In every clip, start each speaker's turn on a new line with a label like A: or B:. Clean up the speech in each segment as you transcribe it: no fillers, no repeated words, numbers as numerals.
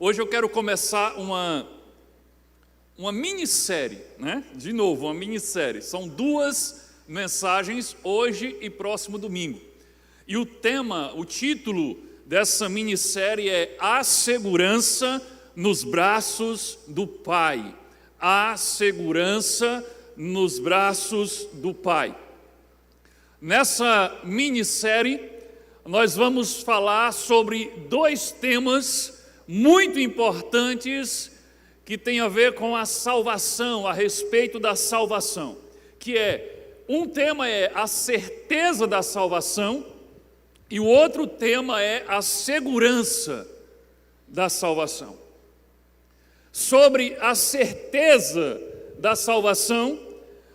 A: Hoje eu quero começar uma minissérie, né? De novo, uma minissérie. São duas mensagens, hoje e próximo domingo. E o tema, o título dessa minissérie é A Segurança nos Braços do Pai. A Segurança nos Braços do Pai. Nessa minissérie, nós vamos falar sobre dois temas muito importantes que têm a ver com a salvação, a respeito da salvação, que um tema é a certeza da salvação e o outro tema é a segurança da salvação. Sobre a certeza da salvação,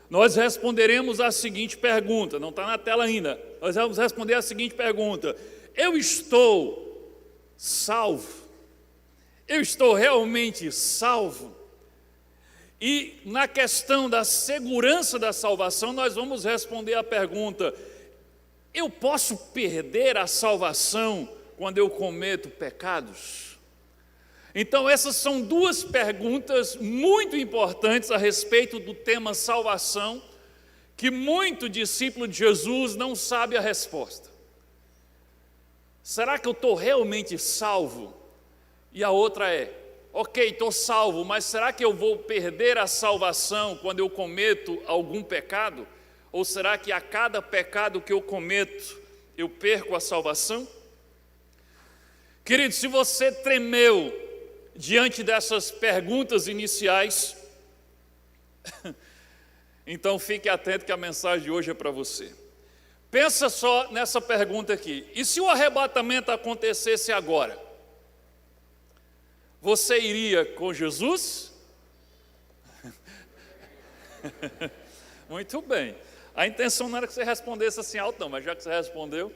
A: nós responderemos a seguinte pergunta, não está na tela ainda, nós vamos responder a seguinte pergunta: eu estou salvo? Eu estou realmente salvo? E na questão da segurança da salvação, nós vamos responder a pergunta: eu posso perder a salvação quando eu cometo pecados? Então essas são duas perguntas muito importantes a respeito do tema salvação, que muito discípulo de Jesus não sabe a resposta. Será que eu estou realmente salvo? E a outra ok, estou salvo, mas será que eu vou perder a salvação quando eu cometo algum pecado? Ou será que a cada pecado que eu cometo, eu perco a salvação? Querido, se você tremeu diante dessas perguntas iniciais, então fique atento que a mensagem de hoje é para você. Pensa só nessa pergunta aqui: e se o arrebatamento acontecesse agora? Você iria com Jesus? Muito bem. A intenção não era que você respondesse assim alto, não, mas já que você respondeu,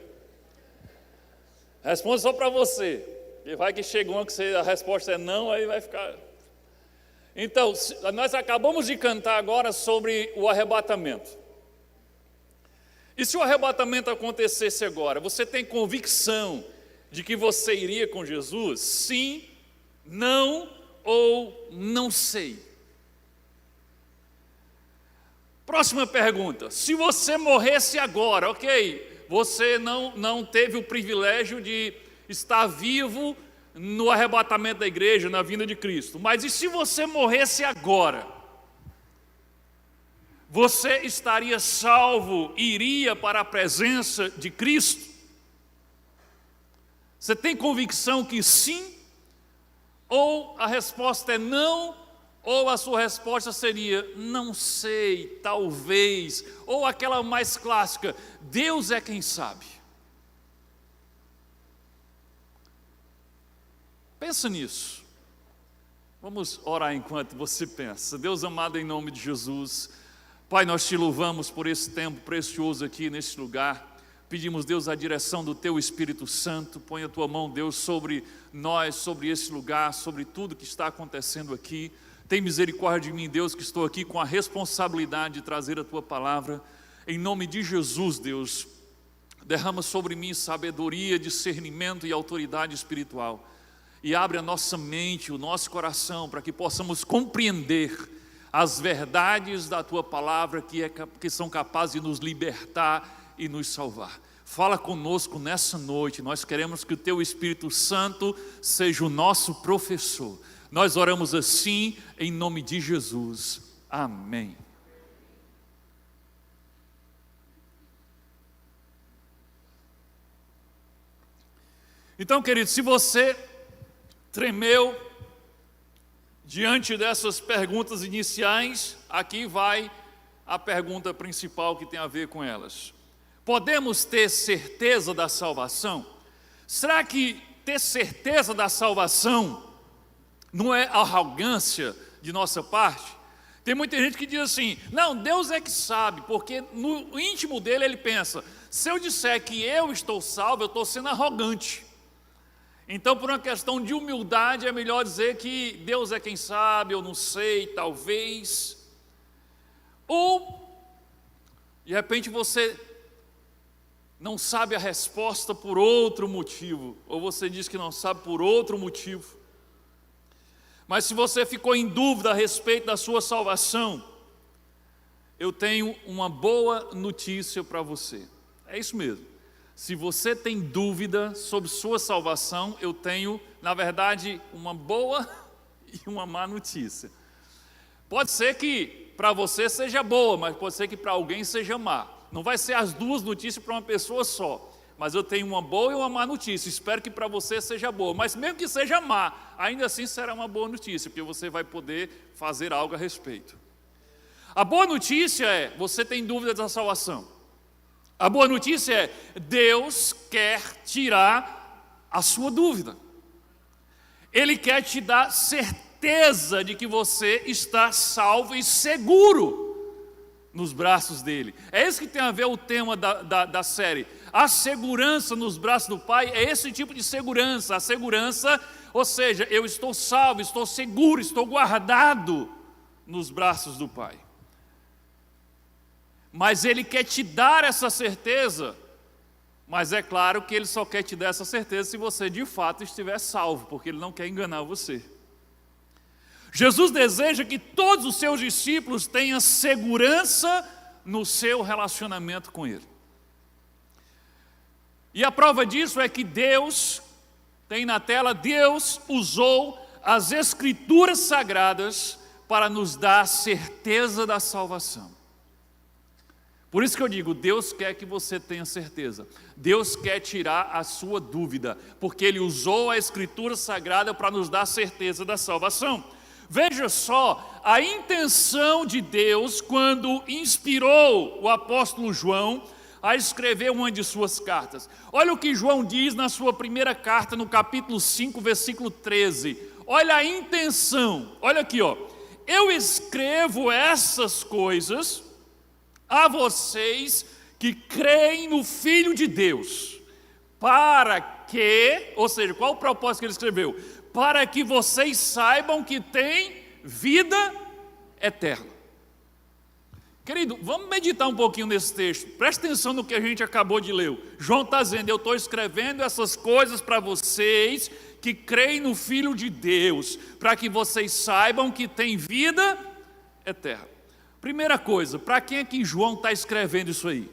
A: responda só para você. E vai que chega uma que a resposta é não, aí vai ficar. Então, nós acabamos de cantar agora sobre o arrebatamento. E se o arrebatamento acontecesse agora, você tem convicção de que você iria com Jesus? Sim, não ou não sei. Próxima pergunta: se você morresse agora, ok, você não teve o privilégio de estar vivo no arrebatamento da igreja, na vinda de Cristo, mas e se você morresse agora? Você estaria salvo e iria para a presença de Cristo? Você tem convicção que sim? Ou a resposta é não, ou a sua resposta seria não sei, talvez, ou aquela mais clássica: Deus é quem sabe. Pensa nisso. Vamos orar enquanto você pensa. Deus amado, em nome de Jesus, Pai, nós te louvamos por esse tempo precioso aqui nesse lugar. Pedimos, Deus, a direção do Teu Espírito Santo. Põe a Tua mão, Deus, sobre nós, sobre esse lugar, sobre tudo que está acontecendo aqui. Tem misericórdia de mim, Deus, que estou aqui com a responsabilidade de trazer a Tua palavra. Em nome de Jesus, Deus, derrama sobre mim sabedoria, discernimento e autoridade espiritual. E abre a nossa mente, o nosso coração, para que possamos compreender as verdades da Tua palavra que são capazes de nos libertar e nos salvar. Fala conosco nessa noite. Nós queremos que o Teu Espírito Santo seja o nosso professor. Nós oramos assim em nome de Jesus. Amém. Então, querido, se você tremeu diante dessas perguntas iniciais, aqui vai a pergunta principal que tem a ver com elas. Podemos ter certeza da salvação? Será que ter certeza da salvação não é arrogância de nossa parte? Tem muita gente que diz assim: não, Deus é que sabe, porque no íntimo dele ele pensa: se eu disser que eu estou salvo, eu estou sendo arrogante. Então, por uma questão de humildade, é melhor dizer que Deus é quem sabe, eu não sei, talvez. Ou, de repente, você não sabe a resposta por outro motivo, ou você diz que não sabe por outro motivo. Mas se você ficou em dúvida a respeito da sua salvação, eu tenho uma boa notícia para você. É isso mesmo. Se você tem dúvida sobre sua salvação, eu tenho, na verdade, uma boa e uma má notícia. Pode ser que para você seja boa, mas pode ser que para alguém seja má. Não vai ser as duas notícias para uma pessoa só. Mas eu tenho uma boa e uma má notícia. Espero que para você seja boa. Mas mesmo que seja má, ainda assim será uma boa notícia, porque você vai poder fazer algo a respeito. A boa notícia é, você tem dúvida da salvação. A boa notícia é, Deus quer tirar a sua dúvida. Ele quer te dar certeza de que você está salvo e seguro nos braços dele. É isso que tem a ver o tema da série. A segurança nos braços do Pai é esse tipo de segurança. A segurança, ou seja, eu estou salvo, estou seguro, estou guardado nos braços do Pai. Mas Ele quer te dar essa certeza, mas é claro que Ele só quer te dar essa certeza se você de fato estiver salvo, porque Ele não quer enganar você. Jesus deseja que todos os seus discípulos tenham segurança no seu relacionamento com Ele. E a prova disso é que Deus, tem na tela, Deus usou as Escrituras Sagradas para nos dar a certeza da salvação. Por isso que eu digo, Deus quer que você tenha certeza. Deus quer tirar a sua dúvida, porque Ele usou a Escritura Sagrada para nos dar a certeza da salvação. Veja só a intenção de Deus quando inspirou o apóstolo João a escrever uma de suas cartas. Olha o que João diz na sua primeira carta, no capítulo 5, versículo 13. Olha a intenção, olha aqui, ó. Eu escrevo essas coisas a vocês que creem no Filho de Deus, para que, ou seja, qual o propósito que ele escreveu? Para que vocês saibam que tem vida eterna. Querido, vamos meditar um pouquinho nesse texto. Preste atenção no que a gente acabou de ler. João está dizendo, eu estou escrevendo essas coisas para vocês que creem no Filho de Deus, para que vocês saibam que tem vida eterna. Primeira coisa, para quem é que João está escrevendo isso aí?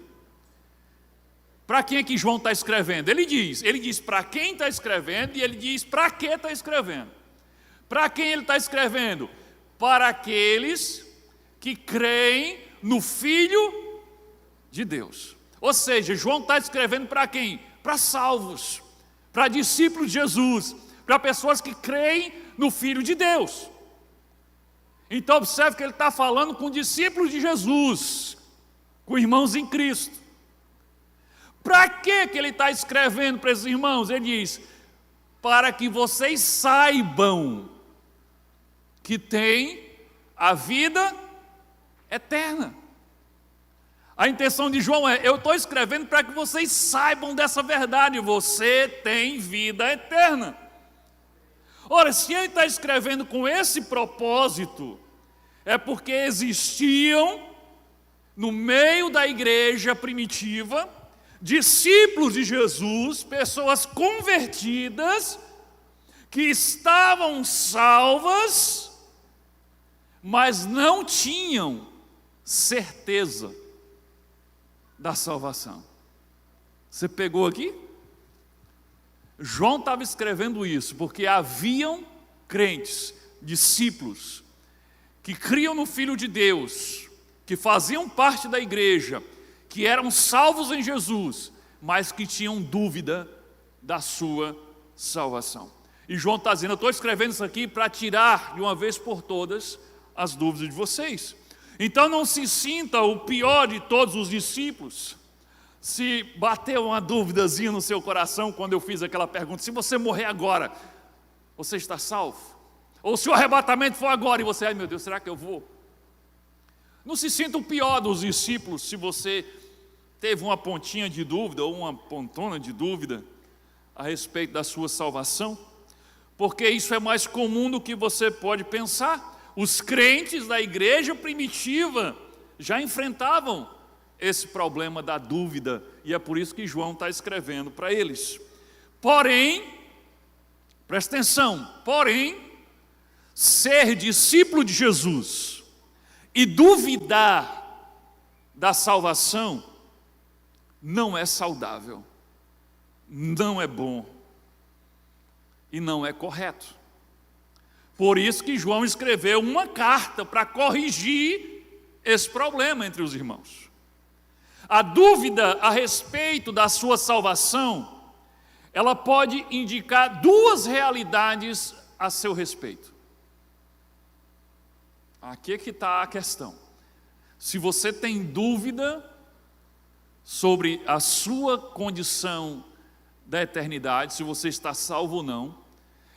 A: Para quem é que João está escrevendo? Ele diz para quem está escrevendo e ele diz para que está escrevendo. Para quem ele está escrevendo? Para aqueles que creem no Filho de Deus. Ou seja, João está escrevendo para quem? Para salvos, para discípulos de Jesus, para pessoas que creem no Filho de Deus. Então observe que ele está falando com discípulos de Jesus, com irmãos em Cristo. Para que ele está escrevendo para esses irmãos? Ele diz, para que vocês saibam que tem a vida eterna. A intenção de João é, eu estou escrevendo para que vocês saibam dessa verdade, você tem vida eterna. Ora, se ele está escrevendo com esse propósito, é porque existiam, no meio da igreja primitiva, discípulos de Jesus, pessoas convertidas, que estavam salvas, mas não tinham certeza da salvação. Você pegou aqui? João estava escrevendo isso porque haviam crentes, discípulos, que criam no Filho de Deus, que faziam parte da igreja, que eram salvos em Jesus, mas que tinham dúvida da sua salvação. E João está dizendo, eu estou escrevendo isso aqui para tirar de uma vez por todas as dúvidas de vocês. Então não se sinta o pior de todos os discípulos. Se bateu uma duvidazinha no seu coração quando eu fiz aquela pergunta, se você morrer agora, você está salvo? Ou se o arrebatamento for agora e você, ai meu Deus, será que eu vou? Não se sinta o pior dos discípulos se você teve uma pontinha de dúvida ou uma pontona de dúvida a respeito da sua salvação, porque isso é mais comum do que você pode pensar. Os crentes da igreja primitiva já enfrentavam esse problema da dúvida, e é por isso que João está escrevendo para eles. Porém, presta atenção, porém, ser discípulo de Jesus e duvidar da salvação não é saudável, não é bom e não é correto. Por isso que João escreveu uma carta para corrigir esse problema entre os irmãos. A dúvida a respeito da sua salvação, ela pode indicar duas realidades a seu respeito. Aqui é que está a questão. Se você tem dúvida sobre a sua condição da eternidade, se você está salvo ou não,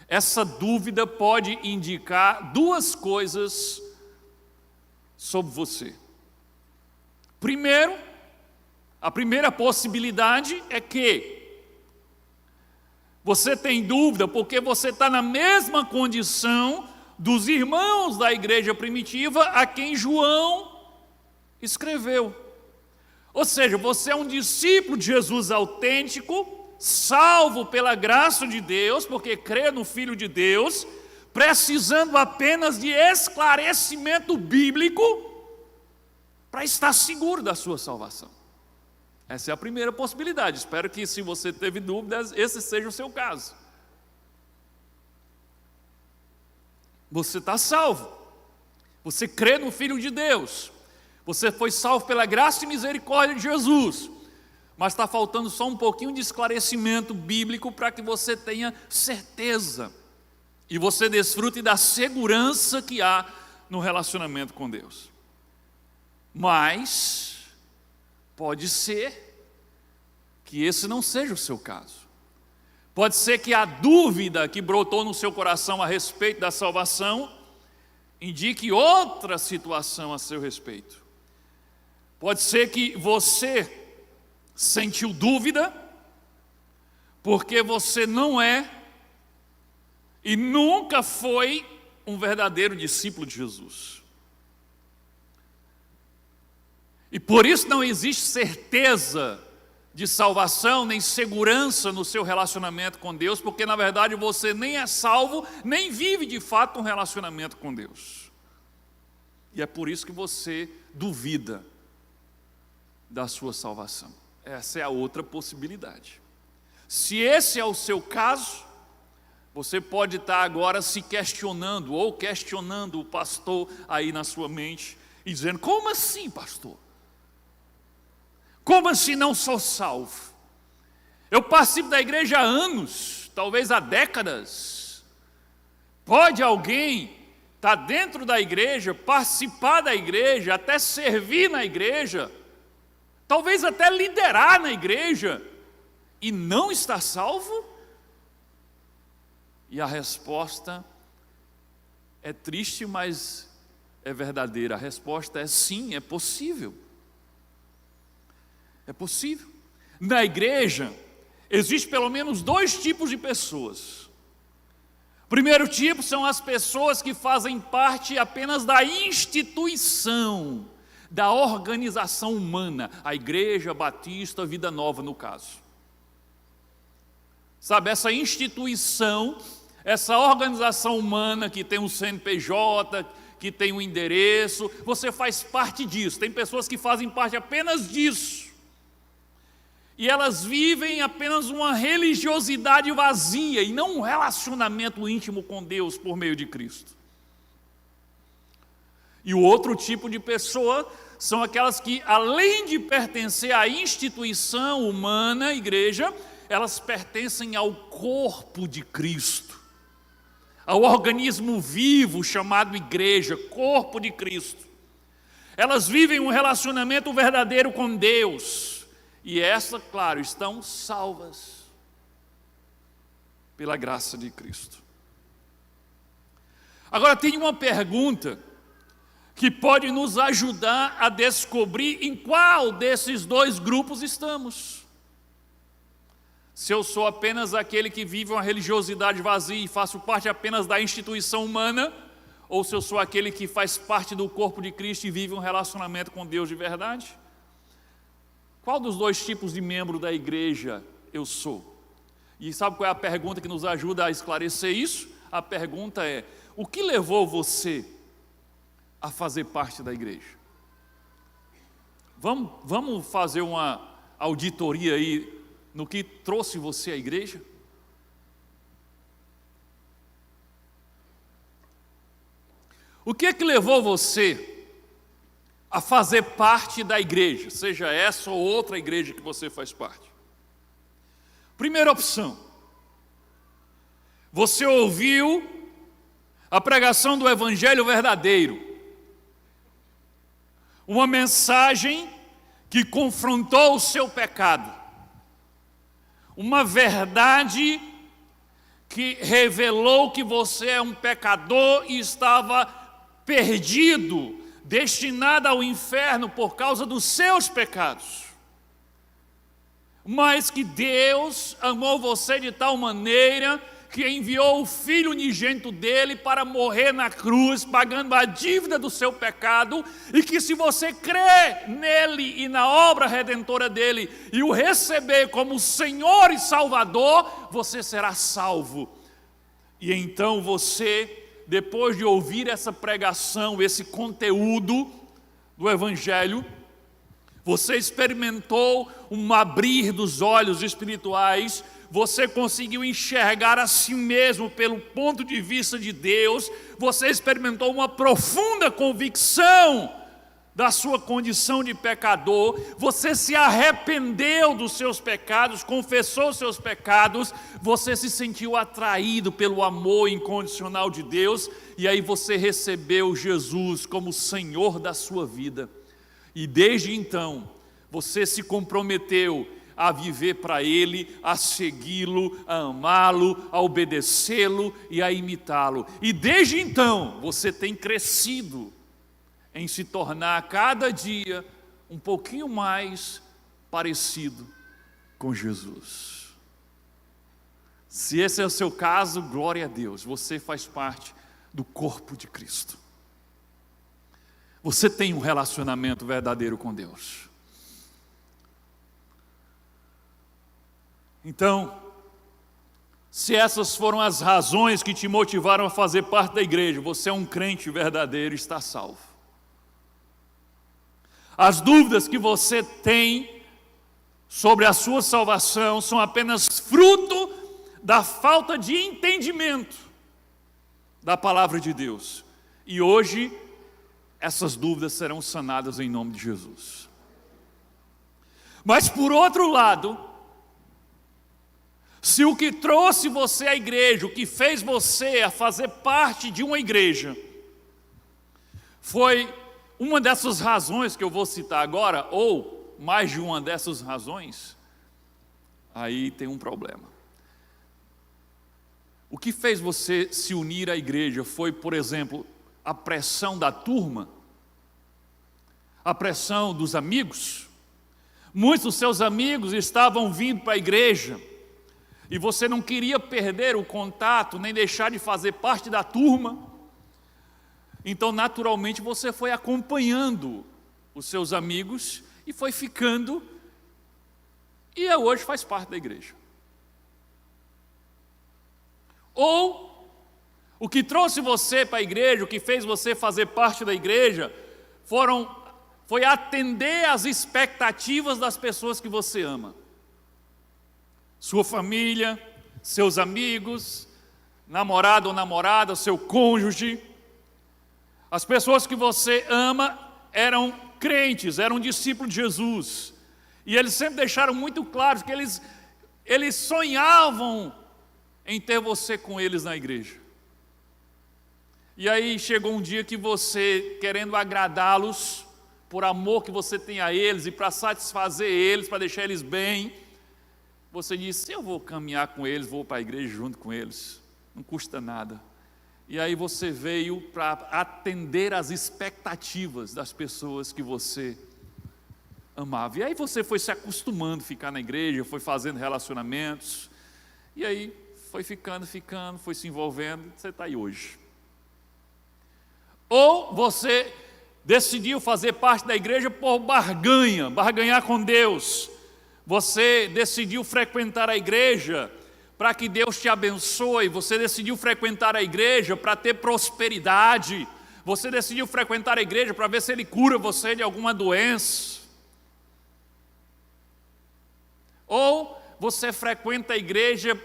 A: essa dúvida pode indicar duas coisas sobre você. Primeiro, a primeira possibilidade é que você tem dúvida porque você está na mesma condição dos irmãos da igreja primitiva a quem João escreveu. Ou seja, você é um discípulo de Jesus autêntico, salvo pela graça de Deus, porque crê no Filho de Deus, precisando apenas de esclarecimento bíblico para estar seguro da sua salvação. Essa é a primeira possibilidade. Espero que, se você teve dúvidas, esse seja o seu caso. Você está salvo. Você crê no Filho de Deus. Você foi salvo pela graça e misericórdia de Jesus. Mas está faltando só um pouquinho de esclarecimento bíblico para que você tenha certeza e você desfrute da segurança que há no relacionamento com Deus. Mas pode ser que esse não seja o seu caso. Pode ser que a dúvida que brotou no seu coração a respeito da salvação indique outra situação a seu respeito. Pode ser que você sentiu dúvida porque você não é e nunca foi um verdadeiro discípulo de Jesus. E por isso não existe certeza de salvação, nem segurança no seu relacionamento com Deus, porque na verdade você nem é salvo, nem vive de fato um relacionamento com Deus. E é por isso que você duvida da sua salvação. Essa é a outra possibilidade. Se esse é o seu caso, você pode estar agora se questionando, ou questionando o pastor aí na sua mente, e dizendo: como assim, pastor? Como assim não sou salvo? Eu participo da igreja há anos, talvez há décadas. Pode alguém estar dentro da igreja, participar da igreja, até servir na igreja, talvez até liderar na igreja, e não estar salvo? E a resposta é triste, mas é verdadeira. A resposta é sim, é possível. É possível. Na igreja, existe pelo menos dois tipos de pessoas. O primeiro tipo são as pessoas que fazem parte apenas da instituição, da organização humana, a Igreja Batista Vida Nova, no caso. Sabe, essa instituição, essa organização humana que tem um CNPJ, que tem um endereço, você faz parte disso. Tem pessoas que fazem parte apenas disso. E elas vivem apenas uma religiosidade vazia e não um relacionamento íntimo com Deus por meio de Cristo. E o outro tipo de pessoa são aquelas que, além de pertencer à instituição humana, igreja, elas pertencem ao corpo de Cristo, ao organismo vivo chamado igreja, corpo de Cristo. Elas vivem um relacionamento verdadeiro com Deus. E essas, claro, estão salvas pela graça de Cristo. Agora tem uma pergunta que pode nos ajudar a descobrir em qual desses dois grupos estamos. Se eu sou apenas aquele que vive uma religiosidade vazia e faço parte apenas da instituição humana, ou se eu sou aquele que faz parte do corpo de Cristo e vive um relacionamento com Deus de verdade. Qual dos dois tipos de membro da igreja eu sou? E sabe qual é a pergunta que nos ajuda a esclarecer isso? A pergunta é: O que levou você a fazer parte da igreja? Vamos fazer uma auditoria aí no que trouxe você à igreja? O que é que levou você a fazer parte da igreja, seja essa ou outra igreja que você faz parte? Primeira opção, você ouviu a pregação do Evangelho verdadeiro, uma mensagem que confrontou o seu pecado, uma verdade que revelou que você é um pecador e estava perdido, destinado ao inferno por causa dos seus pecados, mas que Deus amou você de tal maneira que enviou o Filho unigênito dele para morrer na cruz, pagando a dívida do seu pecado, e que se você crer nele e na obra redentora dele, e o receber como Senhor e Salvador, você será salvo. E então você, depois de ouvir essa pregação, esse conteúdo do Evangelho, você experimentou um abrir dos olhos espirituais, você conseguiu enxergar a si mesmo pelo ponto de vista de Deus, você experimentou uma profunda convicção da sua condição de pecador, você se arrependeu dos seus pecados, confessou os seus pecados, você se sentiu atraído pelo amor incondicional de Deus, e aí você recebeu Jesus como Senhor da sua vida. E desde então, você se comprometeu a viver para Ele, a segui-lo, a amá-lo, a obedecê-lo e a imitá-lo. E desde então, você tem crescido em se tornar a cada dia um pouquinho mais parecido com Jesus. Se esse é o seu caso, glória a Deus, você faz parte do corpo de Cristo. Você tem um relacionamento verdadeiro com Deus. Então, se essas foram as razões que te motivaram a fazer parte da igreja, você é um crente verdadeiro e está salvo. As dúvidas que você tem sobre a sua salvação são apenas fruto da falta de entendimento da palavra de Deus. E hoje, essas dúvidas serão sanadas em nome de Jesus. Mas por outro lado, se o que trouxe você à igreja, o que fez você a fazer parte de uma igreja, foi uma dessas razões que eu vou citar agora, ou mais de uma dessas razões, aí tem um problema. O que fez você se unir à igreja foi, por exemplo, a pressão da turma, a pressão dos amigos. Muitos dos seus amigos estavam vindo para a igreja, e você não queria perder o contato, nem deixar de fazer parte da turma. Então, naturalmente, você foi acompanhando os seus amigos e foi ficando, e hoje faz parte da igreja. Ou, o que trouxe você para a igreja, o que fez você fazer parte da igreja, foi atender às expectativas das pessoas que você ama. Sua família, seus amigos, namorado ou namorada, seu cônjuge. As pessoas que você ama eram crentes, eram discípulos de Jesus. E eles sempre deixaram muito claro que eles sonhavam em ter você com eles na igreja. E aí chegou um dia que você, querendo agradá-los, por amor que você tem a eles e para satisfazer eles, para deixar eles bem, você disse, eu vou caminhar com eles, vou para a igreja junto com eles, não custa nada. E aí você veio para atender às expectativas das pessoas que você amava. E aí você foi se acostumando a ficar na igreja, foi fazendo relacionamentos, e aí foi ficando, foi se envolvendo, e você está aí hoje. Ou você decidiu fazer parte da igreja por barganhar com Deus. Você decidiu frequentar a igreja para que Deus te abençoe, você decidiu frequentar a igreja para ter prosperidade, você decidiu frequentar a igreja para ver se Ele cura você de alguma doença, ou você frequenta a igreja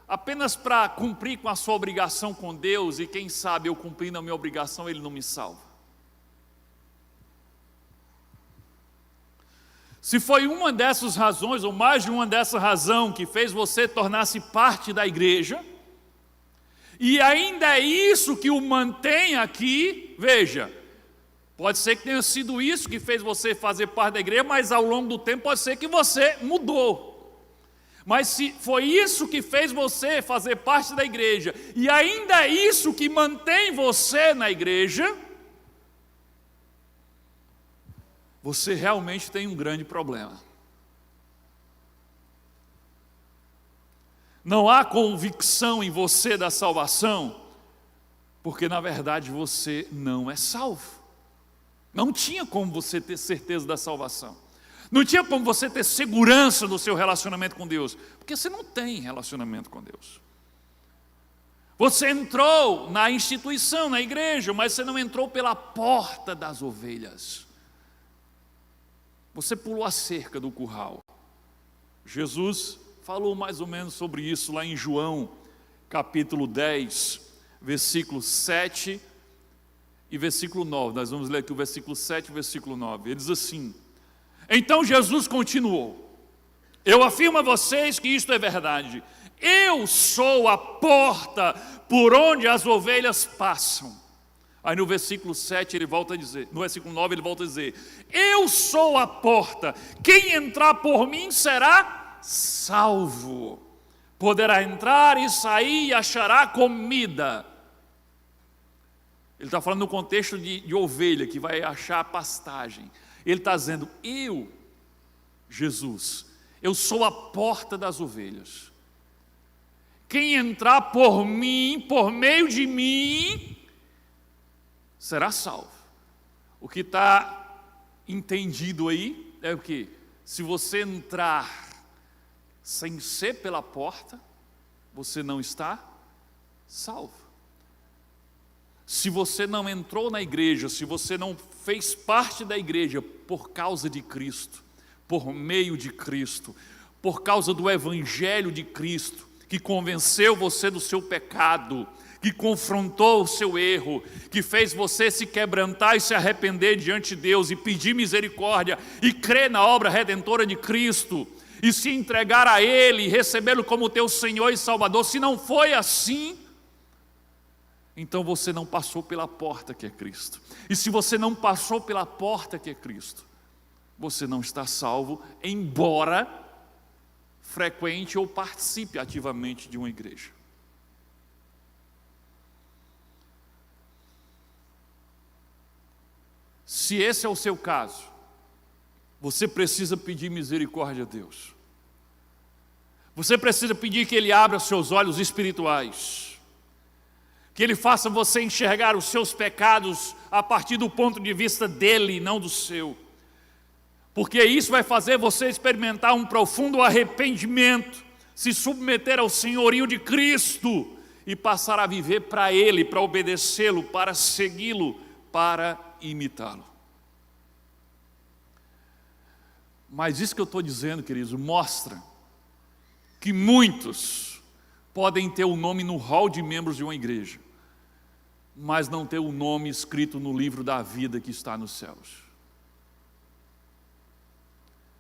A: apenas para cumprir com a sua obrigação com Deus, e quem sabe eu cumprindo a minha obrigação Ele não me salva. Se foi uma dessas razões, ou mais de uma dessa razão, que fez você tornar-se parte da igreja, e ainda é isso que o mantém aqui, veja, pode ser que tenha sido isso que fez você fazer parte da igreja, mas ao longo do tempo pode ser que você mudou. Mas se foi isso que fez você fazer parte da igreja, e ainda é isso que mantém você na igreja, você realmente tem um grande problema. Não há convicção em você da salvação, porque na verdade você não é salvo. Não tinha como você ter certeza da salvação. Não tinha como você ter segurança no seu relacionamento com Deus, porque você não tem relacionamento com Deus. Você entrou na instituição, na igreja, mas você não entrou pela porta das ovelhas. Você pulou a cerca do curral. Jesus falou mais ou menos sobre isso lá em João, capítulo 10, versículo 7 e versículo 9. Nós vamos ler aqui o versículo 7 e o versículo 9. Ele diz assim: então Jesus continuou: eu afirmo a vocês que isto é verdade. Eu sou a porta por onde as ovelhas passam. Aí no versículo 7 ele volta a dizer, no versículo 9 ele volta a dizer: eu sou a porta, quem entrar por mim será salvo. Poderá entrar e sair e achará comida. Ele está falando no contexto de ovelha, que vai achar pastagem. Ele está dizendo: eu, Jesus, eu sou a porta das ovelhas. Quem entrar por mim, por meio de mim, será salvo. O que está entendido aí é o que? Se você entrar sem ser pela porta, você não está salvo. Se você não entrou na igreja, se você não fez parte da igreja por causa de Cristo, por meio de Cristo, por causa do Evangelho de Cristo, que convenceu você do seu pecado, que confrontou o seu erro, que fez você se quebrantar e se arrepender diante de Deus e pedir misericórdia e crer na obra redentora de Cristo e se entregar a Ele e recebê-lo como teu Senhor e Salvador, se não foi assim, então você não passou pela porta que é Cristo. E se você não passou pela porta que é Cristo, você não está salvo, embora frequente ou participe ativamente de uma igreja. Se esse é o seu caso, você precisa pedir misericórdia a Deus. Você precisa pedir que Ele abra seus olhos espirituais, que Ele faça você enxergar os seus pecados a partir do ponto de vista dEle, não do seu. Porque isso vai fazer você experimentar um profundo arrependimento, se submeter ao senhorio de Cristo e passar a viver para Ele, para obedecê-lo, para segui-lo, para imitá-lo. Mas isso que eu estou dizendo, queridos, mostra que muitos podem ter o nome no hall de membros de uma igreja, mas não ter o nome escrito no livro da vida que está nos céus.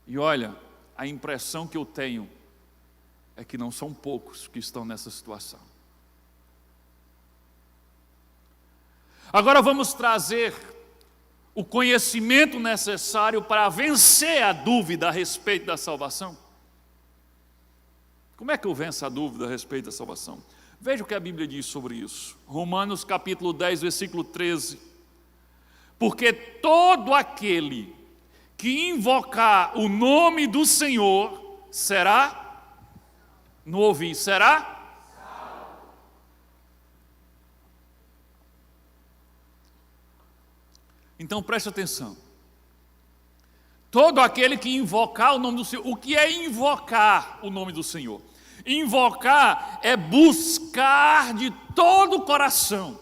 A: E olha, a impressão que eu tenho é que não são poucos que estão nessa situação. Agora vamos trazer o conhecimento necessário para vencer a dúvida a respeito da salvação. Como é que eu venço a dúvida a respeito da salvação? Veja o que a Bíblia diz sobre isso. Romanos capítulo 10, versículo 13. Porque todo aquele que invocar o nome do Senhor será, não ouvi, será? Então preste atenção. Todo aquele que invocar o nome do Senhor. O que é invocar o nome do Senhor? Invocar é buscar de todo o coração.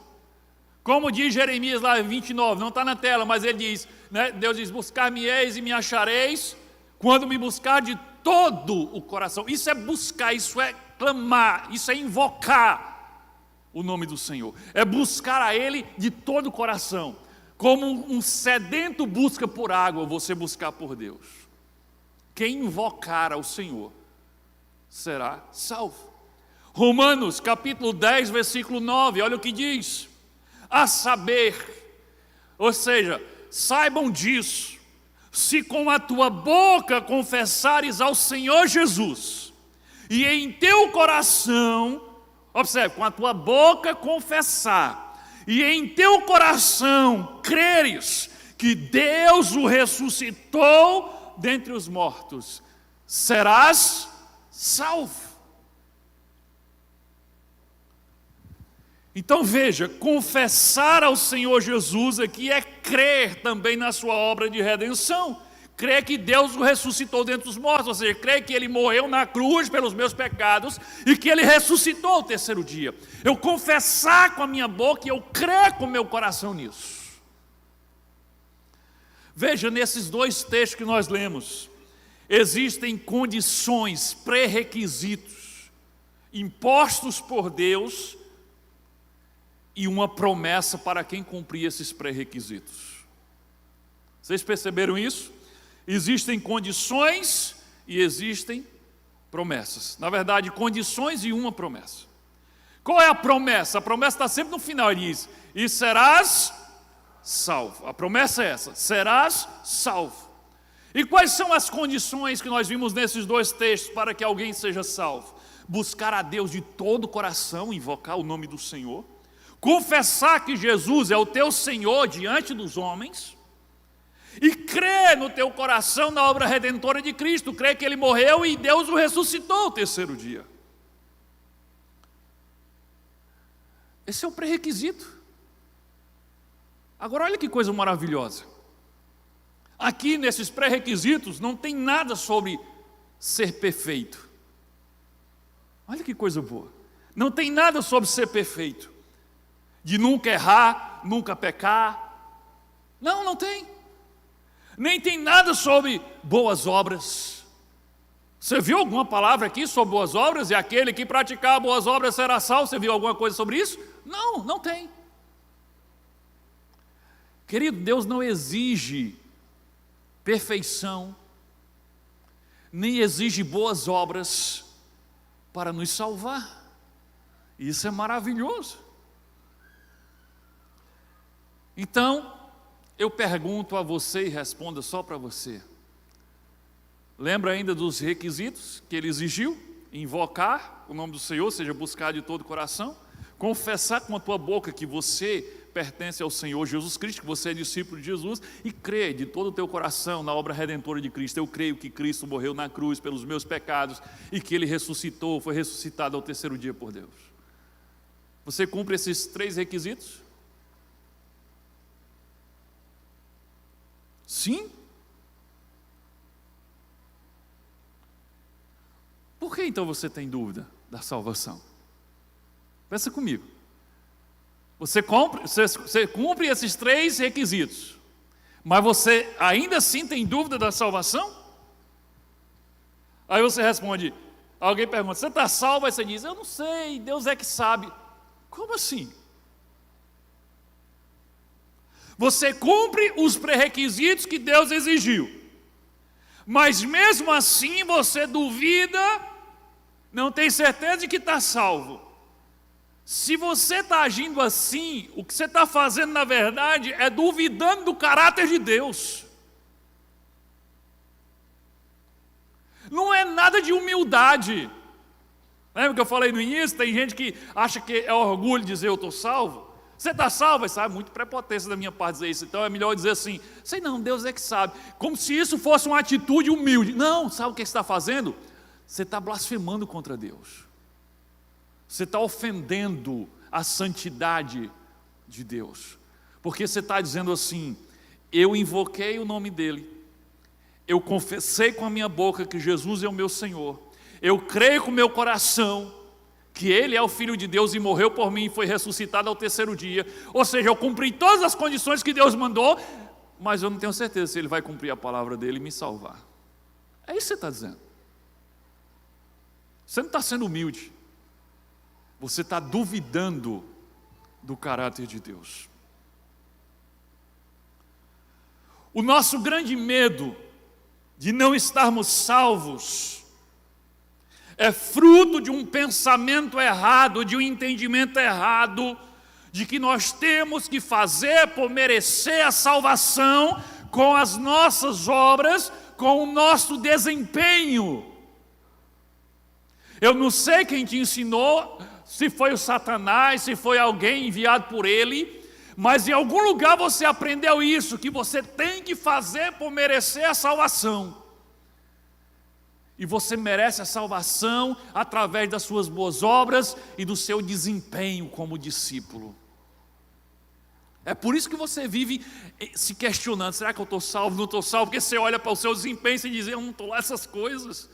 A: Como diz Jeremias lá em 29, não está na tela, mas ele diz, né, Deus diz, buscar-me-eis e me achareis, quando me buscar de todo o coração. Isso é buscar, isso é clamar, isso é invocar o nome do Senhor. É buscar a Ele de todo o coração. Como um sedento busca por água, você buscar por Deus. Quem invocar ao Senhor será salvo. Romanos capítulo 10, versículo 9, olha o que diz. A saber, ou seja, saibam disso, se com a tua boca confessares ao Senhor Jesus, e em teu coração, observe, com a tua boca confessar, e em teu coração creres que Deus o ressuscitou dentre os mortos, serás salvo. Então veja, confessar ao Senhor Jesus aqui é crer também na sua obra de redenção. Crer que Deus o ressuscitou dentre os mortos, ou seja, crer que Ele morreu na cruz pelos meus pecados e que Ele ressuscitou ao terceiro dia. Eu confessar com a minha boca e eu crer com o meu coração nisso. Veja, nesses dois textos que nós lemos, existem condições, pré-requisitos, impostos por Deus e uma promessa para quem cumprir esses pré-requisitos. Vocês perceberam isso? Existem condições e existem promessas. Na verdade, condições e uma promessa. Qual é a promessa? A promessa está sempre no final, ele diz, e serás salvo. A promessa é essa, serás salvo. E quais são as condições que nós vimos nesses dois textos para que alguém seja salvo? Buscar a Deus de todo o coração, invocar o nome do Senhor, confessar que Jesus é o teu Senhor diante dos homens, e crer no teu coração na obra redentora de Cristo, crer que Ele morreu e Deus o ressuscitou ao terceiro dia. Esse é o pré-requisito. Agora olha que coisa maravilhosa. Aqui nesses pré-requisitos não tem nada sobre ser perfeito. Olha que coisa boa. Não tem nada sobre ser perfeito. De nunca errar, nunca pecar. Não, não tem. Nem tem nada sobre boas obras. Você viu alguma palavra aqui sobre boas obras? E aquele que praticar boas obras será salvo? Você viu alguma coisa sobre isso? Não, não tem. Querido, Deus não exige perfeição, nem exige boas obras para nos salvar. Isso é maravilhoso. Então, eu pergunto a você e responda só para você. Lembra ainda dos requisitos que ele exigiu? Invocar o nome do Senhor, ou seja, buscar de todo o coração. Confessar com a tua boca que você pertence ao Senhor Jesus Cristo, que você é discípulo de Jesus, e crer de todo o teu coração na obra redentora de Cristo. Eu creio que Cristo morreu na cruz pelos meus pecados e que Ele ressuscitou, foi ressuscitado ao terceiro dia por Deus. Você cumpre esses três requisitos? Sim? Por que então você tem dúvida da salvação? Pensa comigo. Você cumpre esses três requisitos, mas você ainda assim tem dúvida da salvação? Aí você responde, alguém pergunta, você está salvo? Aí você diz, eu não sei, Deus é que sabe. Como assim? Você cumpre os pré-requisitos que Deus exigiu, mas mesmo assim você duvida, não tem certeza de que está salvo. Se você está agindo assim, o que você está fazendo na verdade é duvidando do caráter de Deus. Não é nada de humildade. Lembra que eu falei no início? Tem gente que acha que é orgulho dizer eu estou salvo. Você está salvo? Sabe, muito prepotência da minha parte dizer isso. Então é melhor dizer assim, sei não, Deus é que sabe. Como se isso fosse uma atitude humilde. Não, sabe o que você está fazendo? Você está blasfemando contra Deus. Você está ofendendo a santidade de Deus. Porque você está dizendo assim, eu invoquei o nome dEle. Eu confessei com a minha boca que Jesus é o meu Senhor. eu creio com meu coração que Ele é o Filho de Deus e morreu por mim e foi ressuscitado ao terceiro dia. Ou seja, eu cumpri todas as condições que Deus mandou, mas eu não tenho certeza se Ele vai cumprir a palavra dEle e me salvar. É isso que você está dizendo. Você não está sendo humilde. Você está duvidando do caráter de Deus. O nosso grande medo de não estarmos salvos é fruto de um pensamento errado, de um entendimento errado, de que nós temos que fazer por merecer a salvação com as nossas obras, com o nosso desempenho. Eu não sei quem te ensinou, se foi o Satanás, se foi alguém enviado por ele, mas em algum lugar você aprendeu isso, que você tem que fazer por merecer a salvação. E você merece a salvação através das suas boas obras e do seu desempenho como discípulo. É por isso que você vive se questionando, será que eu estou salvo, não estou salvo? Porque você olha para o seu desempenho e diz, eu não estou lá essas coisas.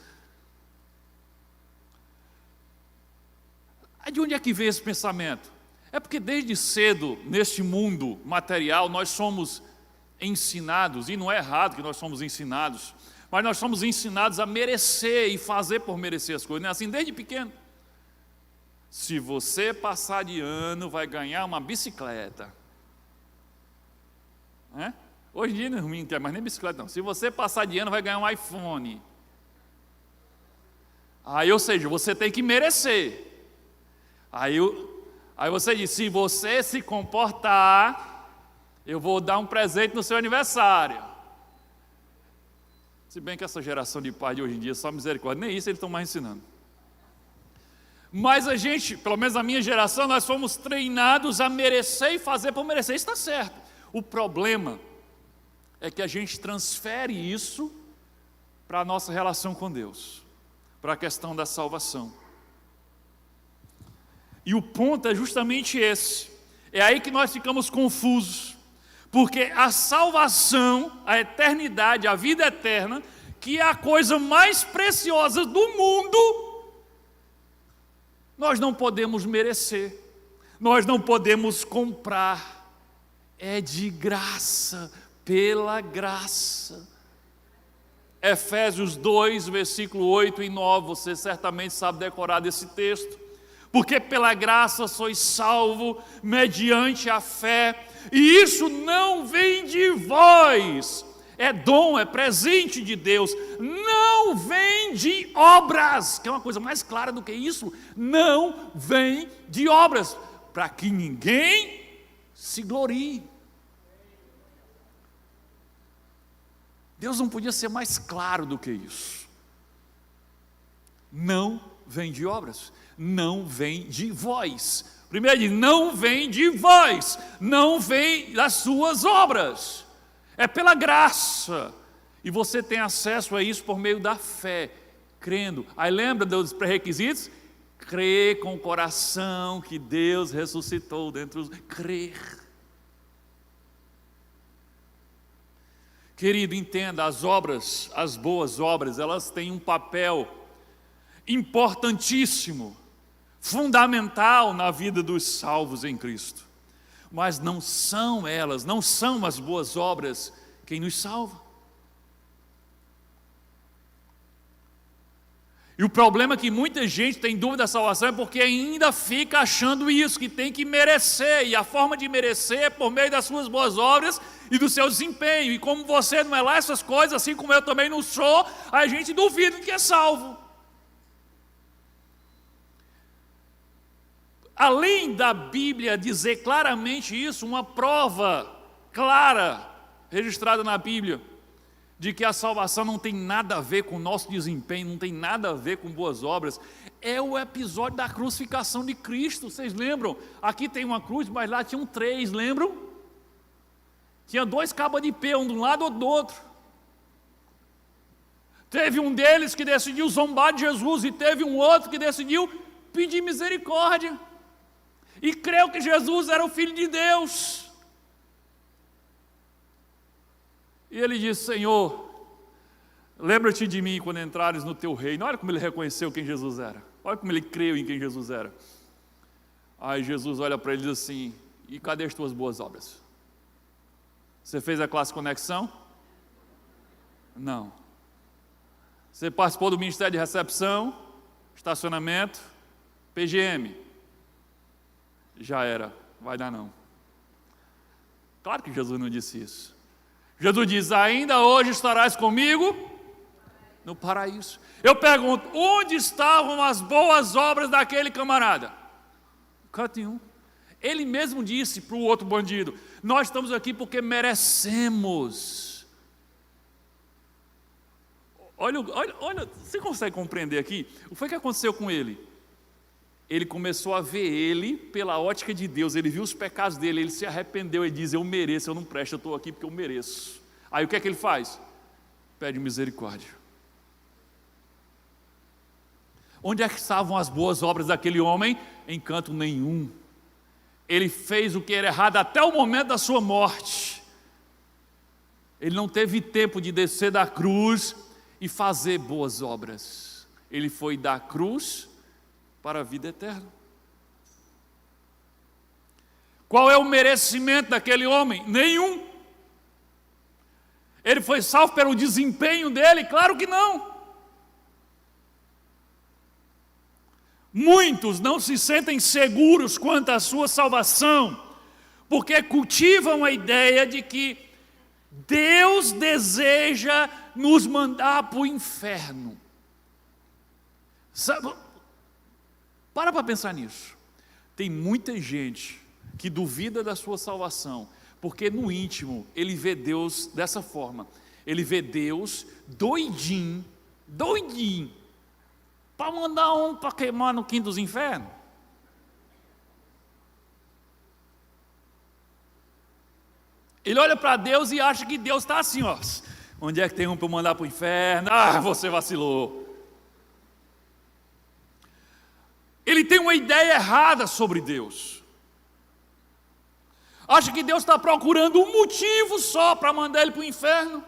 A: Aí de onde é que vem esse pensamento? É porque desde cedo, neste mundo material, nós somos ensinados, e não é errado que nós somos ensinados, mas nós somos ensinados a merecer e fazer por merecer as coisas, não é assim desde pequeno? Se você passar de ano, vai ganhar uma bicicleta. Hoje em dia não tem mais nem bicicleta não. Se você passar de ano, vai ganhar um iPhone. Aí, ou seja, você tem que merecer. Aí você diz, se você se comportar, eu vou dar um presente no seu aniversário. Se bem que essa geração de pai de hoje em dia, só misericórdia, nem isso eles estão mais ensinando. Mas a gente, pelo menos a minha geração, nós fomos treinados a merecer e fazer por merecer, isso está certo. O problema é que a gente transfere isso para a nossa relação com Deus, para a questão da salvação. E o ponto é justamente esse. É aí que nós ficamos confusos. Porque a salvação, a eternidade, a vida eterna, que é a coisa mais preciosa do mundo, nós não podemos merecer. Nós não podemos comprar. É de graça, pela graça. Efésios 2, versículo 8 e 9, você certamente sabe decorar desse texto. Porque pela graça sois salvo mediante a fé, e isso não vem de vós, é dom, é presente de Deus, não vem de obras, que é uma coisa mais clara do que isso, não vem de obras, para que ninguém se glorie. Deus não podia ser mais claro do que isso. Não vem de obras, não vem de vós. Primeiro ele diz, não vem de vós, não vem das suas obras. É pela graça. E você tem acesso a isso por meio da fé, crendo. Aí lembra dos pré-requisitos? Crer com o coração que Deus ressuscitou dentre os... Crer. Querido, entenda, as obras, as boas obras, elas têm um papel importantíssimo, fundamental na vida dos salvos em Cristo. Mas não são elas, não são as boas obras quem nos salva. E o problema é que muita gente tem dúvida da salvação é porque ainda fica achando isso, que tem que merecer, e a forma de merecer é por meio das suas boas obras e do seu desempenho. E como você não é lá essas coisas, assim como eu também não sou, a gente duvida de que é salvo. Além da Bíblia dizer claramente isso, uma prova clara, registrada na Bíblia, de que a salvação não tem nada a ver com o nosso desempenho, não tem nada a ver com boas obras, é o episódio da crucificação de Cristo. Vocês lembram? Aqui tem uma cruz, mas lá tinham 3, lembram? Tinha 2 cabos de pé, um de um lado ou do outro. Teve um deles que decidiu zombar de Jesus, e teve um outro que decidiu pedir misericórdia, e creu que Jesus era o Filho de Deus. E ele disse, Senhor, lembra-te de mim quando entrares no teu reino. Olha como ele reconheceu quem Jesus era. Olha como ele creu em quem Jesus era. Aí Jesus olha para ele e diz assim: e cadê as tuas boas obras? Você fez a classe conexão? Não. Você participou do ministério de recepção, estacionamento, PGM? Já era, vai dar não. Claro que Jesus não disse isso. Jesus diz: ainda hoje estarás comigo no paraíso. Eu pergunto: onde estavam as boas obras daquele camarada? Canto nenhum. Ele mesmo disse para o outro bandido: nós estamos aqui porque merecemos. Olha, você consegue compreender aqui? O que foi que aconteceu com ele? Ele começou a ver ele pela ótica de Deus. Ele viu os pecados dele, ele se arrependeu e diz: eu mereço, eu não presto, eu estou aqui porque eu mereço. Aí o que é que ele faz? Pede misericórdia. Onde é que estavam as boas obras daquele homem? Em canto nenhum. Ele fez o que era errado até o momento da sua morte. Ele não teve tempo de descer da cruz e fazer boas obras. Ele foi da cruz para a vida eterna. Qual é o merecimento daquele homem? Nenhum. Ele foi salvo pelo desempenho dele? Claro que não. Muitos não se sentem seguros quanto à sua salvação, porque cultivam a ideia de que Deus deseja nos mandar para o inferno. Sabe? Para pensar nisso. Tem muita gente que duvida da sua salvação, porque no íntimo ele vê Deus dessa forma. Ele vê Deus doidinho, para mandar um para queimar no quinto dos infernos. Ele olha para Deus e acha que Deus está assim, ó. Onde é que tem um para eu mandar para o inferno? Ah, você vacilou. Ele tem uma ideia errada sobre Deus. Acha que Deus está procurando um motivo só para mandar ele para o inferno.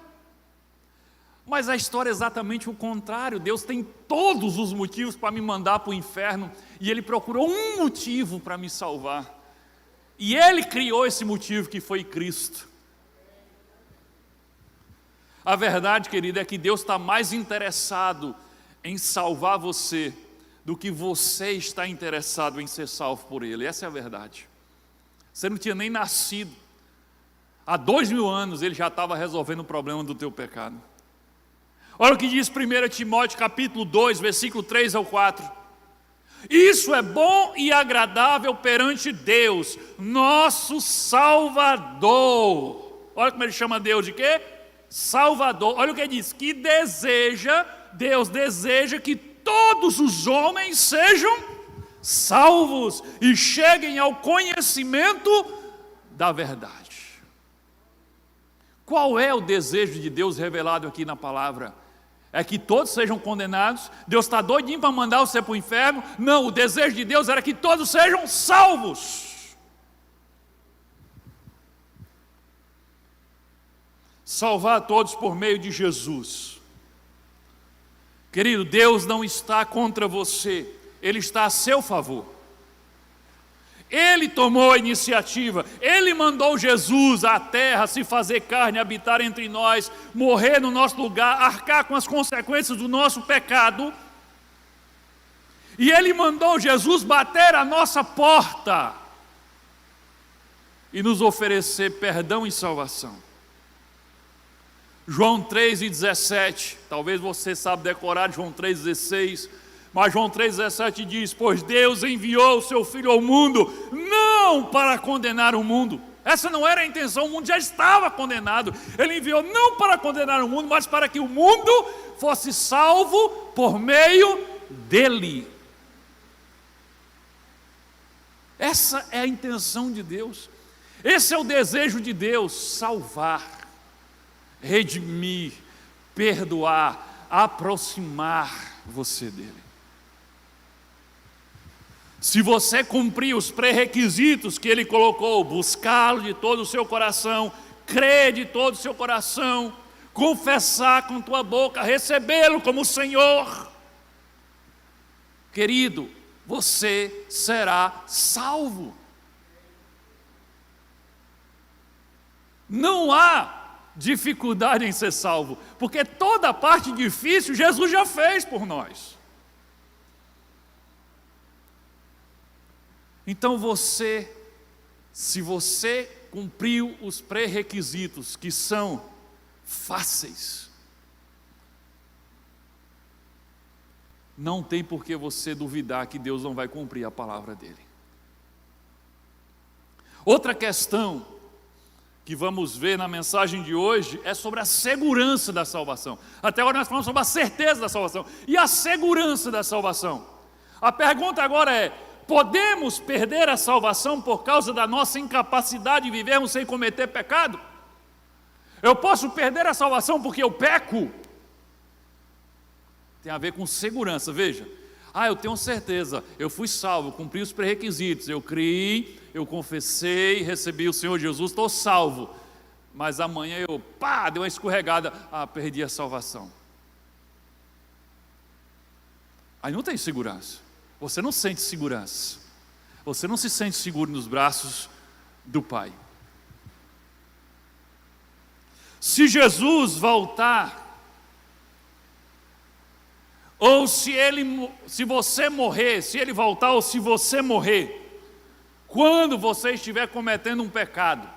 A: Mas a história é exatamente o contrário. Deus tem todos os motivos para me mandar para o inferno, e Ele procurou um motivo para me salvar. E Ele criou esse motivo, que foi Cristo. A verdade, querido, é que Deus está mais interessado em salvar você do que você está interessado em ser salvo por Ele. Essa é a verdade. Você não tinha nem nascido. Há 2000 anos Ele já estava resolvendo o problema do teu pecado. Olha o que diz 1 Timóteo capítulo 2, versículo 3 ao 4. Isso é bom e agradável perante Deus, nosso Salvador. Olha como ele chama Deus de quê? Salvador. Olha o que ele diz: que Deus deseja que todos os homens sejam salvos e cheguem ao conhecimento da verdade. Qual é o desejo de Deus revelado aqui na palavra? É que todos sejam condenados? Deus está doidinho para mandar você para o inferno? Não, o desejo de Deus era que todos sejam salvos. Salvar todos por meio de Jesus. Querido, Deus não está contra você, Ele está a seu favor. Ele tomou a iniciativa, Ele mandou Jesus à terra se fazer carne, habitar entre nós, morrer no nosso lugar, arcar com as consequências do nosso pecado. E Ele mandou Jesus bater a nossa porta e nos oferecer perdão e salvação. João 3,17, talvez você saiba decorar João 3,16, mas João 3,17 diz: pois Deus enviou o seu Filho ao mundo, não para condenar o mundo. Essa não era a intenção, o mundo já estava condenado. Ele enviou não para condenar o mundo, mas para que o mundo fosse salvo por meio dele. Essa é a intenção de Deus. Esse é o desejo de Deus: salvar, redimir, perdoar, aproximar você dele. Se você cumprir os pré-requisitos que Ele colocou, buscá-lo de todo o seu coração, crer de todo o seu coração, confessar com tua boca, recebê-lo como Senhor, querido, você será salvo. Não há dificuldade em ser salvo, porque toda a parte difícil Jesus já fez por nós. Então se você cumpriu os pré-requisitos que são fáceis, não tem por que você duvidar que Deus não vai cumprir a palavra dele. Outra questão que vamos ver na mensagem de hoje é sobre a segurança da salvação. Até agora nós falamos sobre a certeza da salvação e a segurança da salvação. A pergunta agora é: podemos perder a salvação por causa da nossa incapacidade de vivermos sem cometer pecado? Eu posso perder a salvação porque eu peco? Tem a ver com segurança, veja. Eu tenho certeza, eu fui salvo, cumpri os pré-requisitos, eu criei, eu confessei, recebi o Senhor Jesus, estou salvo. Mas amanhã eu, dei uma escorregada, perdi a salvação. Aí não tem segurança. Você não sente segurança. Você não se sente seguro nos braços do Pai. Se Jesus voltar, ou se você morrer, se Ele voltar ou se você morrer, quando você estiver cometendo um pecado,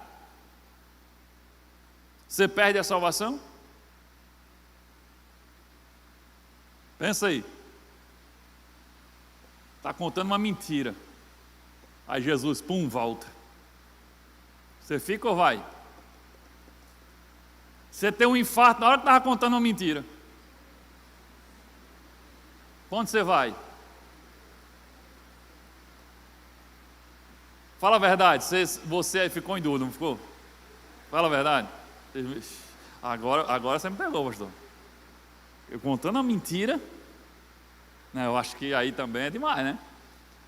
A: você perde a salvação? Pensa aí. Está contando uma mentira. Aí Jesus, volta. Você fica ou vai? Você tem um infarto na hora que estava contando uma mentira. Onde você vai? Fala a verdade, você ficou em dúvida, não ficou? Fala a verdade. Agora você me pegou, pastor. Eu contando uma mentira, eu acho que aí também é demais, né?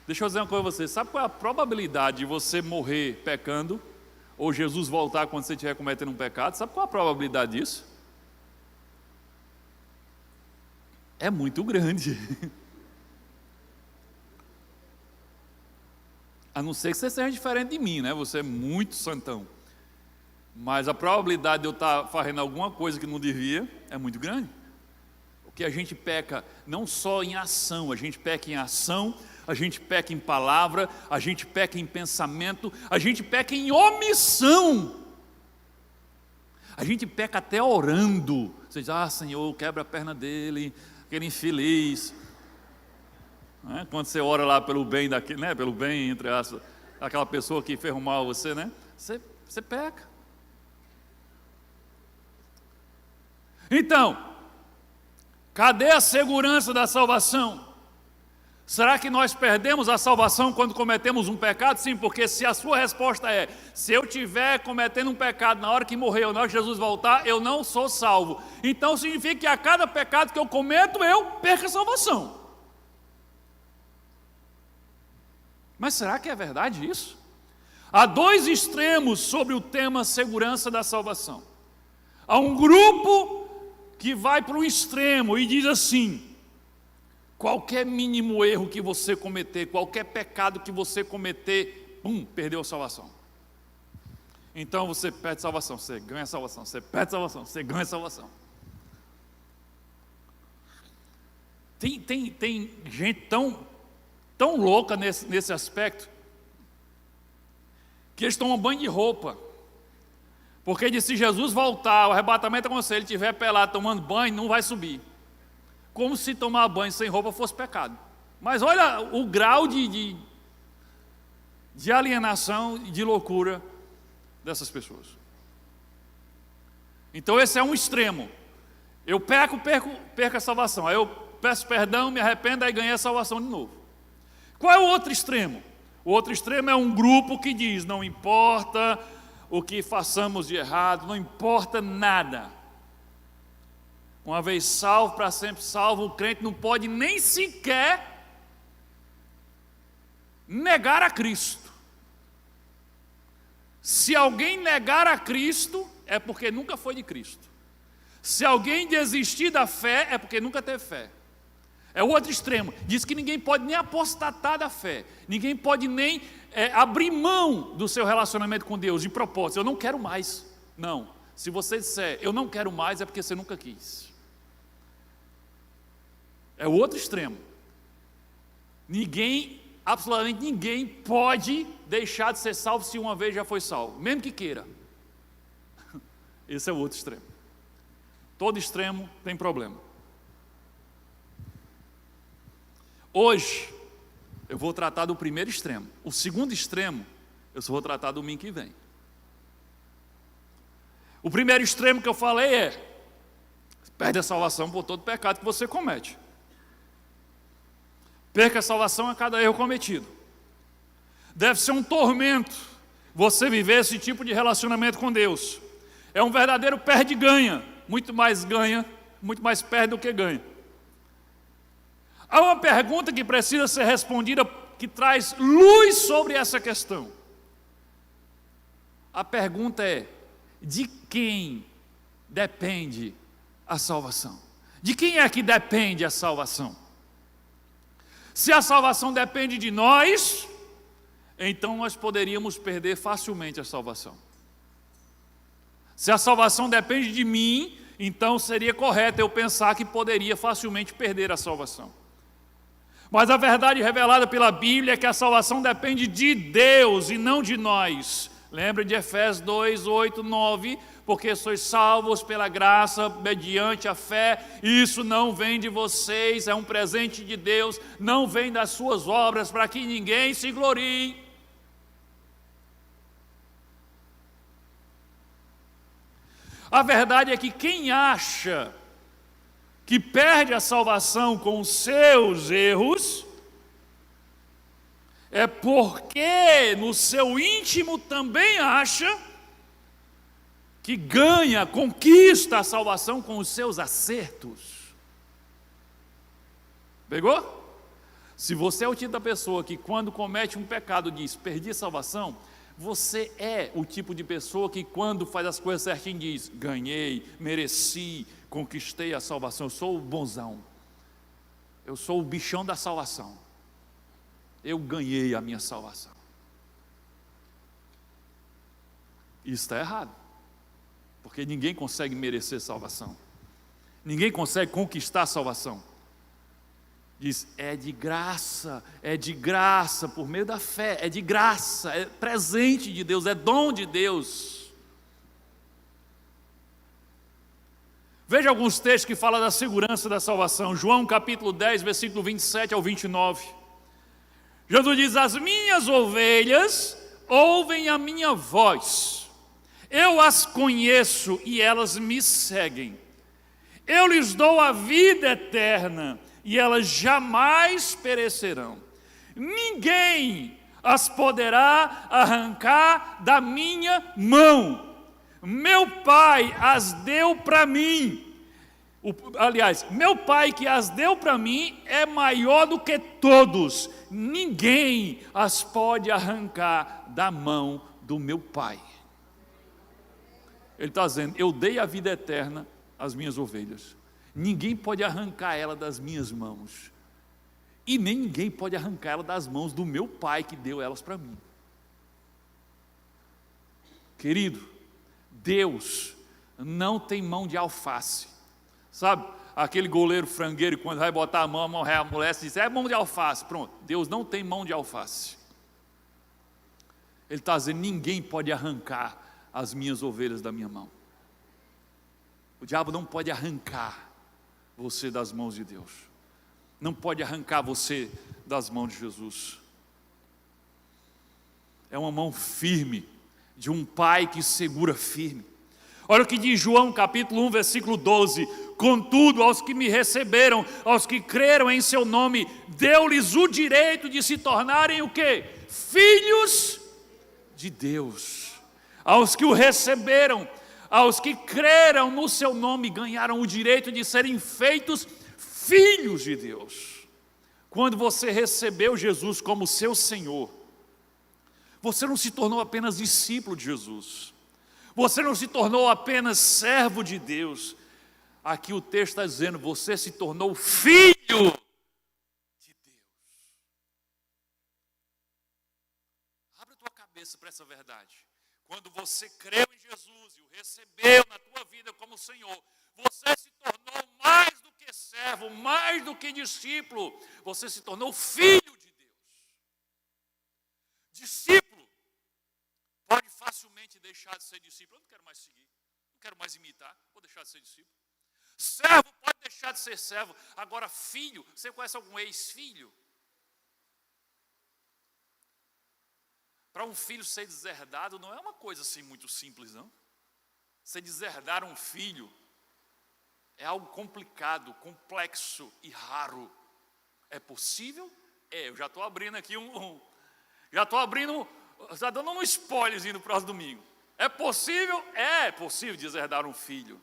A: Deixa eu dizer uma coisa a você, sabe qual é a probabilidade de você morrer pecando, ou Jesus voltar quando você estiver cometendo um pecado? Sabe qual é a probabilidade disso? É muito grande. A não ser que você seja diferente de mim, né? Você é muito santão. Mas a probabilidade de eu estar fazendo alguma coisa que não devia é muito grande. Porque a gente peca não só em ação, a gente peca em ação, a gente peca em palavra, a gente peca em pensamento, a gente peca em omissão. A gente peca até orando. Você diz, Senhor, quebra a perna dele, aquele infeliz. Quando você ora lá pelo bem daquele, né? Pelo bem entre aquela pessoa que fez mal a você, né? Você peca. Então, cadê a segurança da salvação? Será que nós perdemos a salvação quando cometemos um pecado? Sim, porque se a sua resposta é, se eu estiver cometendo um pecado na hora que morrer ou na hora que Jesus voltar, eu não sou salvo. Então significa que a cada pecado que eu cometo, eu perco a salvação. Mas será que é verdade isso? Há dois extremos sobre o tema segurança da salvação. Há um grupo que vai para o extremo e diz assim: qualquer mínimo erro que você cometer, qualquer pecado que você cometer, perdeu a salvação. Então você perde salvação, você ganha salvação, você perde salvação, você ganha salvação. Tem gente tão louca nesse aspecto, que eles tomam banho de roupa. Porque diz, se Jesus voltar, o arrebatamento acontece, se ele estiver pelado tomando banho, não vai subir. Como se tomar banho sem roupa fosse pecado. Mas olha o grau de alienação e de loucura dessas pessoas. Então esse é um extremo. Eu perco a salvação. Aí eu peço perdão, me arrependo, aí ganhei a salvação de novo. Qual é o outro extremo? O outro extremo é um grupo que diz, não importa o que façamos de errado, não importa nada. Uma vez salvo, para sempre salvo, o crente não pode nem sequer negar a Cristo. Se alguém negar a Cristo, é porque nunca foi de Cristo. Se alguém desistir da fé, é porque nunca teve fé. É o outro extremo. Diz que ninguém pode nem apostatar da fé. Ninguém pode nem abrir mão do seu relacionamento com Deus, de propósito. Eu não quero mais. Não. Se você disser, eu não quero mais, é porque você nunca quis. É o outro extremo. Ninguém, absolutamente ninguém, pode deixar de ser salvo se uma vez já foi salvo, mesmo que queira. Esse é o outro extremo. Todo extremo tem problema. Hoje, eu vou tratar do primeiro extremo. O segundo extremo, eu só vou tratar domingo que vem. O primeiro extremo que eu falei é: perde a salvação por todo pecado que você comete. Perca a salvação a cada erro cometido. Deve ser um tormento você viver esse tipo de relacionamento com Deus. É um verdadeiro perde-ganha. Muito mais perde do que ganha. Há uma pergunta que precisa ser respondida, que traz luz sobre essa questão. A pergunta é: de quem depende a salvação? De quem é que depende a salvação? Se a salvação depende de nós, então nós poderíamos perder facilmente a salvação. Se a salvação depende de mim, então seria correto eu pensar que poderia facilmente perder a salvação. Mas a verdade revelada pela Bíblia é que a salvação depende de Deus e não de nós. Lembra de Efésios 2, 8, 9? Porque sois salvos pela graça, mediante a fé. Isso não vem de vocês, é um presente de Deus. Não vem das suas obras, para que ninguém se glorie. A verdade é que quem acha que perde a salvação com os seus erros, é porque no seu íntimo também acha que ganha, conquista a salvação com os seus acertos. Pegou? Se você é o tipo da pessoa que quando comete um pecado diz, perdi a salvação, você é o tipo de pessoa que quando faz as coisas certinho diz, ganhei, mereci, conquistei a salvação, eu sou o bonzão, eu sou o bichão da salvação, eu ganhei a minha salvação. Isso está errado, porque ninguém consegue merecer salvação, ninguém consegue conquistar a salvação. Diz, é de graça por meio da fé, é de graça, é presente de Deus, é dom de Deus. Veja alguns textos que falam da segurança da salvação. João capítulo 10, versículo 27 ao 29. Jesus diz, as minhas ovelhas ouvem a minha voz, eu as conheço e elas me seguem, eu lhes dou a vida eterna, e elas jamais perecerão. Ninguém as poderá arrancar da minha mão. Meu Pai as deu para mim. Aliás, meu Pai que as deu para mim é maior do que todos. Ninguém as pode arrancar da mão do meu Pai. Ele está dizendo, eu dei a vida eterna às minhas ovelhas. Ninguém pode arrancar ela das minhas mãos. E nem ninguém pode arrancar ela das mãos do meu Pai que deu elas para mim. Querido, Deus não tem mão de alface. Sabe, aquele goleiro frangueiro, quando vai botar a mão amolece e diz, é mão de alface. Pronto, Deus não tem mão de alface. Ele está dizendo, ninguém pode arrancar as minhas ovelhas da minha mão. O diabo não pode arrancar você das mãos de Deus, não pode arrancar você das mãos de Jesus. É uma mão firme, de um Pai que segura firme. Olha o que diz João capítulo 1, versículo 12, contudo aos que me receberam, aos que creram em seu nome, deu-lhes o direito de se tornarem o quê? Filhos de Deus. Aos que o receberam, aos que creram no seu nome, ganharam o direito de serem feitos filhos de Deus. Quando você recebeu Jesus como seu Senhor, você não se tornou apenas discípulo de Jesus, você não se tornou apenas servo de Deus, Aqui o texto está dizendo, você se tornou filho de Deus. Abre a tua cabeça para essa verdade. Quando você creu em Jesus e o recebeu na tua vida como Senhor, você se tornou mais do que servo, mais do que discípulo. Você se tornou filho de Deus. Discípulo pode facilmente deixar de ser discípulo. Eu não quero mais seguir, não quero mais imitar, vou deixar de ser discípulo. Servo pode deixar de ser servo. Agora filho, você conhece algum ex-filho? Para um filho ser deserdado não é uma coisa assim muito simples, não. Você deserdar um filho é algo complicado, complexo e raro. É possível? É, eu já estou abrindo aqui já estou abrindo, já dando um spoilerzinho no próximo domingo. É possível? É possível deserdar um filho.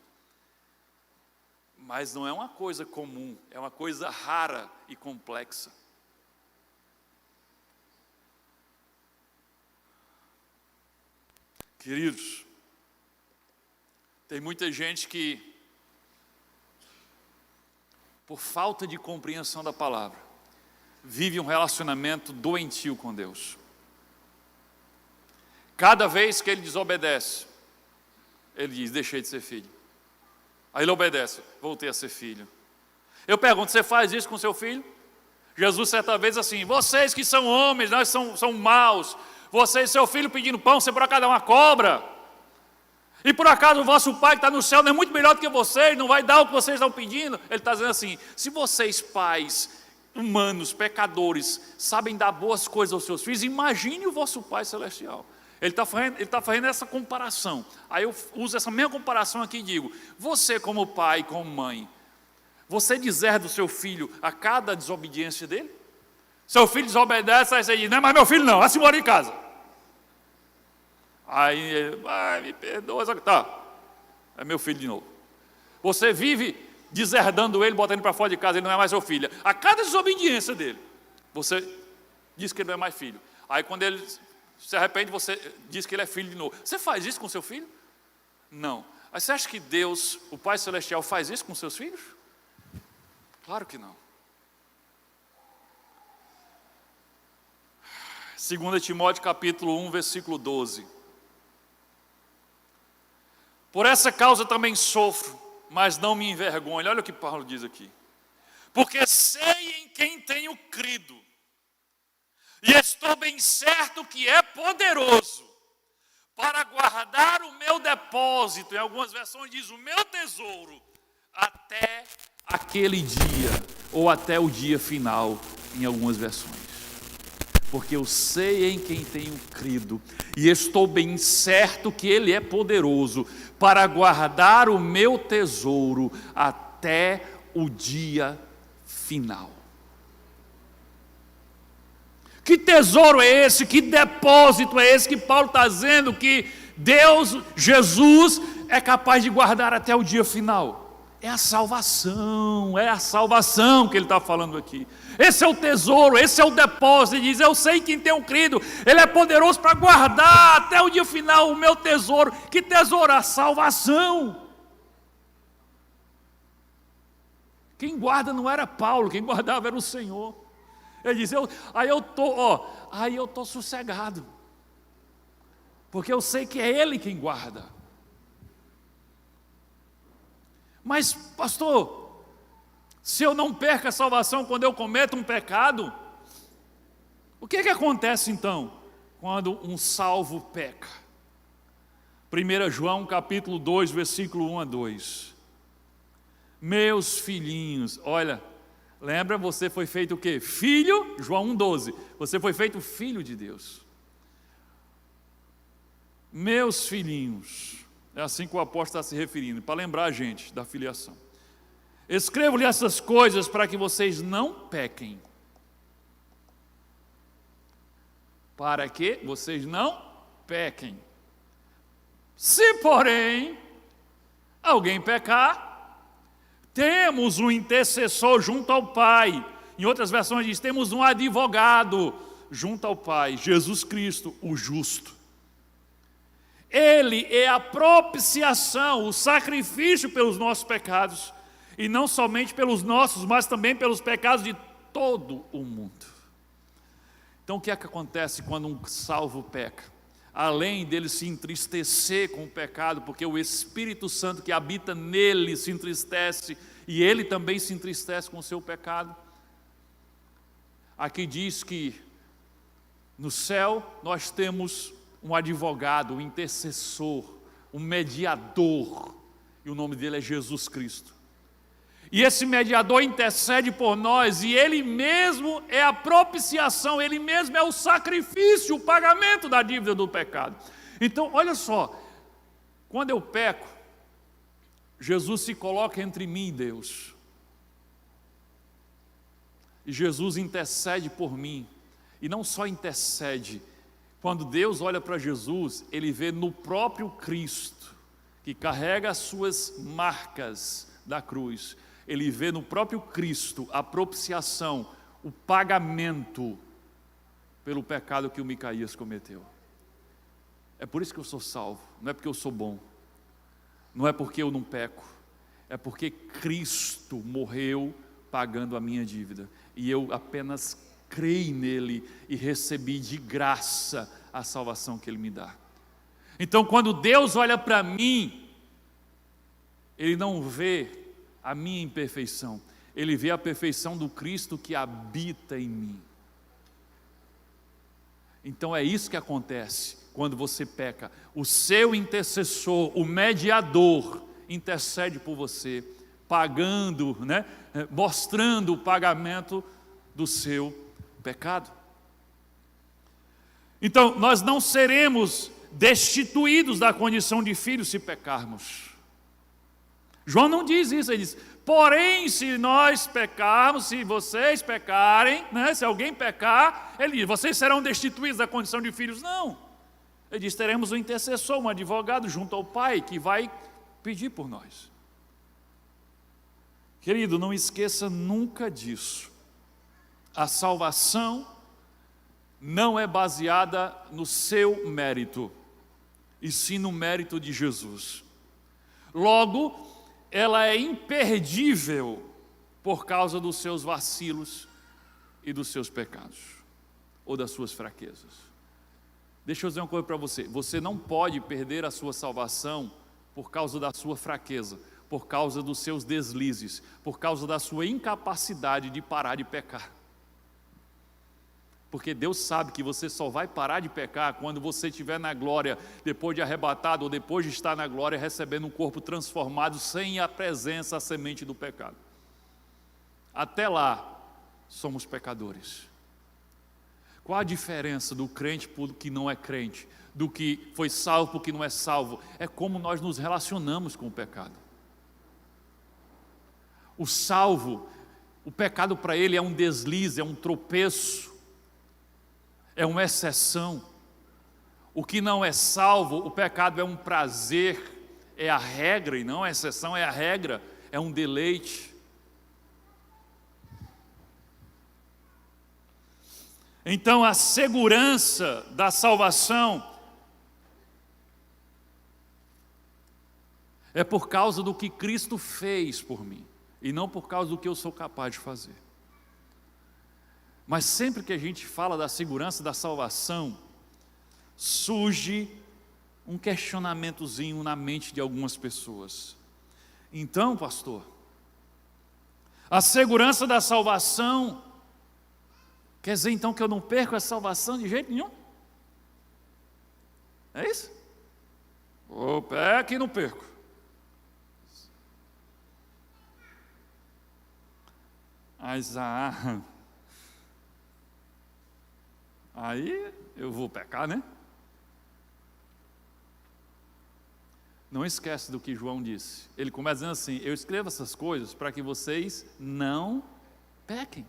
A: Mas não é uma coisa comum, é uma coisa rara e complexa. Queridos, tem muita gente que, por falta de compreensão da palavra, vive um relacionamento doentio com Deus. Cada vez que ele desobedece, ele diz, deixei de ser filho. Aí ele obedece, voltei a ser filho. Eu pergunto, você faz isso com seu filho? Jesus certa vez assim, vocês que são homens, nós são maus, vocês, seu filho pedindo pão, você por acaso dá uma cobra? E por acaso o vosso pai que está no céu não é muito melhor do que vocês, não vai dar o que vocês estão pedindo? Ele está dizendo assim, se vocês pais humanos, pecadores, sabem dar boas coisas aos seus filhos, imagine o vosso Pai Celestial. Ele está fazendo essa comparação. Aí eu uso essa mesma comparação aqui e digo, você como pai, como mãe, você deserda o seu filho a cada desobediência dele? Seu filho desobedece, aí você diz, não é mais meu filho não, vai-se embora em casa. Aí ele, me perdoa, tá, é meu filho de novo. Você vive deserdando ele, botando ele para fora de casa, ele não é mais seu filho. A cada desobediência dele, você diz que ele não é mais filho. Aí quando ele se arrepende, você diz que ele é filho de novo. Você faz isso com seu filho? Não. Mas você acha que Deus, o Pai Celestial, faz isso com seus filhos? Claro que não. 2 Timóteo capítulo 1, versículo 12. Por essa causa também sofro, mas não me envergonho. Olha o que Paulo diz aqui. Porque sei em quem tenho crido, e estou bem certo que é poderoso para guardar o meu depósito, em algumas versões diz o meu tesouro, até aquele dia, ou até o dia final, em algumas versões. Porque eu sei em quem tenho crido, e estou bem certo que Ele é poderoso para guardar o meu tesouro até o dia final. Que tesouro é esse? Que depósito é esse que Paulo está dizendo que Deus, Jesus, é capaz de guardar até o dia final? É a salvação que ele está falando aqui. Esse é o tesouro, esse é o depósito. Ele diz, eu sei quem tem crido, Ele é poderoso para guardar até o dia final o meu tesouro. Que tesouro? A salvação. Quem guarda não era Paulo, quem guardava era o Senhor. Ele diz, aí eu estou sossegado, porque eu sei que é Ele quem guarda. Mas pastor, se eu não perco a salvação quando eu cometo um pecado, o que acontece então, quando um salvo peca? 1 João capítulo 2, versículo 1 a 2. Meus filhinhos, olha, lembra, você foi feito o quê? Filho, João 1,12. Você foi feito filho de Deus. Meus filhinhos, é assim que o apóstolo está se referindo, para lembrar a gente da filiação. Escrevo-lhe essas coisas para que vocês não pequem. Para que vocês não pequem. Se, porém, alguém pecar, temos um intercessor junto ao Pai. Em outras versões diz, temos um advogado junto ao Pai, Jesus Cristo, o justo. Ele é a propiciação, o sacrifício pelos nossos pecados, e não somente pelos nossos, mas também pelos pecados de todo o mundo. Então o que é que acontece quando um salvo peca? Além dele se entristecer com o pecado, porque o Espírito Santo que habita nele se entristece, e ele também se entristece com o seu pecado. Aqui diz que no céu nós temos um advogado, um intercessor, um mediador, e o nome dele é Jesus Cristo. E esse mediador intercede por nós, e ele mesmo é a propiciação, ele mesmo é o sacrifício, o pagamento da dívida do pecado. Então, olha só, quando eu peco, Jesus se coloca entre mim e Deus. E Jesus intercede por mim. E não só intercede, quando Deus olha para Jesus, Ele vê no próprio Cristo, que carrega as suas marcas da cruz, Ele vê no próprio Cristo a propiciação, o pagamento pelo pecado que o Micaías cometeu. É por isso que eu sou salvo, não é porque eu sou bom, não é porque eu não peco, é porque Cristo morreu pagando a minha dívida, e eu apenas creio nele e recebi de graça a salvação que Ele me dá. Então, quando Deus olha para mim, Ele não vê a minha imperfeição, Ele vê a perfeição do Cristo que habita em mim. Então é isso que acontece quando você peca. O seu intercessor, o mediador, intercede por você, pagando, mostrando o pagamento do seu pecado. Então, nós não seremos destituídos da condição de filhos se pecarmos. João não diz isso, ele diz: porém, se nós pecarmos, se vocês pecarem, se alguém pecar, ele diz: vocês serão destituídos da condição de filhos. Não, ele diz: teremos um intercessor, um advogado junto ao Pai, que vai pedir por nós. Querido, não esqueça nunca disso. A salvação não é baseada no seu mérito, e sim no mérito de Jesus. Logo, ela é imperdível por causa dos seus vacilos e dos seus pecados, ou das suas fraquezas. Deixa eu dizer uma coisa para você: você não pode perder a sua salvação por causa da sua fraqueza, por causa dos seus deslizes, por causa da sua incapacidade de parar de pecar. Porque Deus sabe que você só vai parar de pecar quando você estiver na glória, depois de arrebatado, ou depois de estar na glória, recebendo um corpo transformado, sem a presença, a semente do pecado. Até lá, somos pecadores. Qual a diferença do crente para o que não é crente, do que foi salvo para o que não é salvo? É como nós nos relacionamos com o pecado. O salvo, o pecado para ele é um deslize, é um tropeço, é uma exceção. O que não é salvo, o pecado é um prazer, é a regra, e não a exceção, é a regra, é um deleite. Então a segurança da salvação é por causa do que Cristo fez por mim, e não por causa do que eu sou capaz de fazer. Mas sempre que a gente fala da segurança da salvação, surge um questionamentozinho na mente de algumas pessoas. Então, pastor, a segurança da salvação quer dizer então que eu não perco a salvação de jeito nenhum? É isso? Ou peco e não perco. Mas aí eu vou pecar, né? Não esquece do que João disse. Ele começa dizendo assim: eu escrevo essas coisas para que vocês não pequem.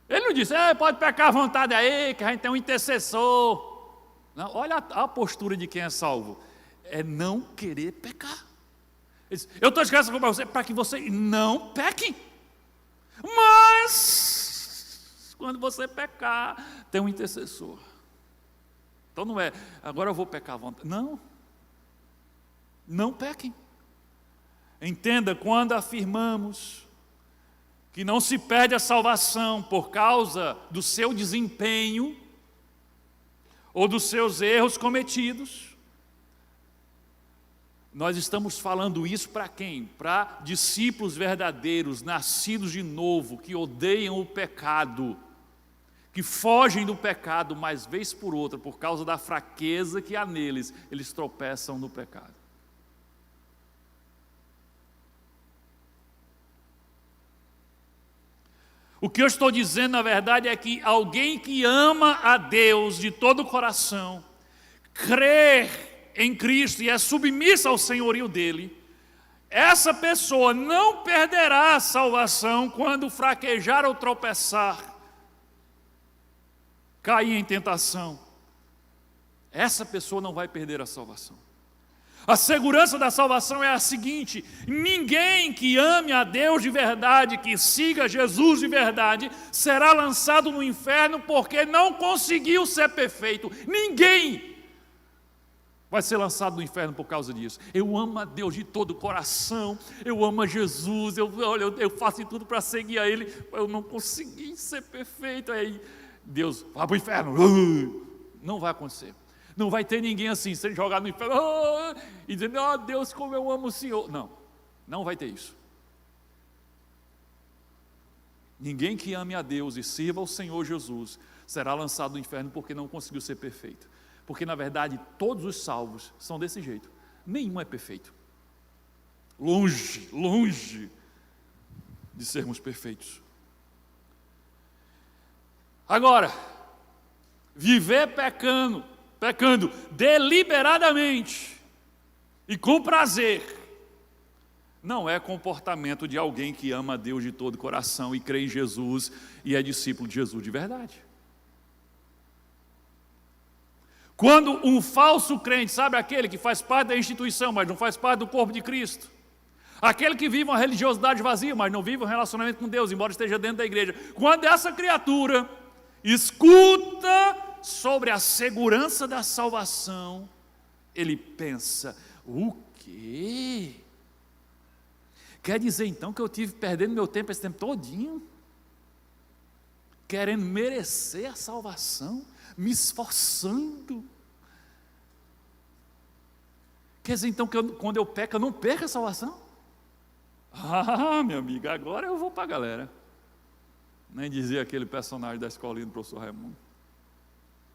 A: Ele não disse: pode pecar à vontade aí, que a gente tem um intercessor. Não, olha a postura de quem é salvo. É não querer pecar. Ele diz: eu estou escrevendo para você para que vocês não pequem. Mas quando você pecar, tem um intercessor Então não é, agora eu vou pecar à vontade. Não. Não pequem. Entenda, quando afirmamos que não se perde a salvação por causa do seu desempenho ou dos seus erros cometidos, nós estamos falando isso para quem? Para discípulos verdadeiros, nascidos de novo, que odeiam o pecado, que fogem do pecado, mas vez por outra, por causa da fraqueza que há neles, eles tropeçam no pecado. O que eu estou dizendo, na verdade, é que alguém que ama a Deus de todo o coração, crê em Cristo e é submissa ao senhorio dele, essa pessoa não perderá a salvação quando fraquejar ou tropeçar, cair em tentação. Essa pessoa não vai perder a salvação. A segurança da salvação é a seguinte: ninguém que ame a Deus de verdade, que siga Jesus de verdade, será lançado no inferno porque não conseguiu ser perfeito. Ninguém vai ser lançado no inferno por causa disso. Eu amo a Deus de todo o coração, eu amo a Jesus, eu faço tudo para seguir a Ele, eu não consegui ser perfeito. Aí Deus vai para o inferno. Não vai acontecer. Não vai ter ninguém assim, sendo jogado no inferno, e dizendo, Deus, como eu amo o Senhor. Não, não vai ter isso. Ninguém que ame a Deus e sirva ao Senhor Jesus será lançado no inferno porque não conseguiu ser perfeito. Porque, na verdade, todos os salvos são desse jeito. Nenhum é perfeito. Longe, longe de sermos perfeitos. Agora, viver pecando deliberadamente e com prazer, não é comportamento de alguém que ama a Deus de todo o coração e crê em Jesus e é discípulo de Jesus de verdade. Quando um falso crente, sabe aquele que faz parte da instituição, mas não faz parte do corpo de Cristo, aquele que vive uma religiosidade vazia, mas não vive um relacionamento com Deus, embora esteja dentro da igreja, quando essa criatura escuta sobre a segurança da salvação, ele pensa, o quê? Quer dizer então que eu tive perdendo meu tempo esse tempo todinho? Querendo merecer a salvação? Me esforçando? Quer dizer então que quando eu peco, eu não perco a salvação? Minha amiga, agora eu vou para a galera. Nem dizia aquele personagem da escolinha do professor Raimundo.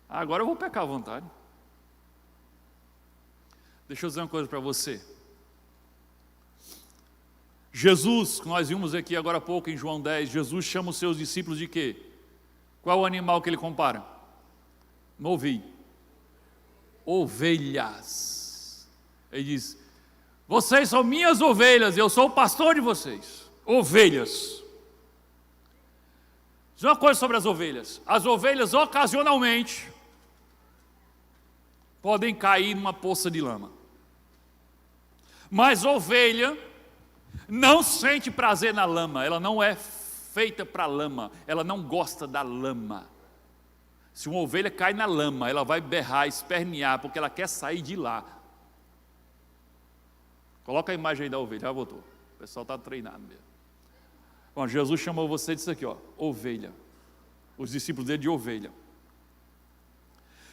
A: Agora eu vou pecar à vontade. Deixa eu dizer uma coisa para você. Jesus, que nós vimos aqui agora há pouco em João 10, Jesus chama os seus discípulos de quê? Qual é o animal que ele compara? Não ouvi. Ovelhas. Ele diz, vocês são minhas ovelhas, eu sou o pastor de vocês. Ovelhas. Diz uma coisa sobre as ovelhas. As ovelhas ocasionalmente podem cair numa poça de lama. Mas ovelha não sente prazer na lama, ela não é feita para lama, ela não gosta da lama. Se uma ovelha cai na lama, ela vai berrar, espernear, porque ela quer sair de lá. Coloca a imagem aí da ovelha, já voltou. O pessoal está treinado mesmo. Bom, Jesus chamou você disso aqui, ovelha. Os discípulos dele de ovelha.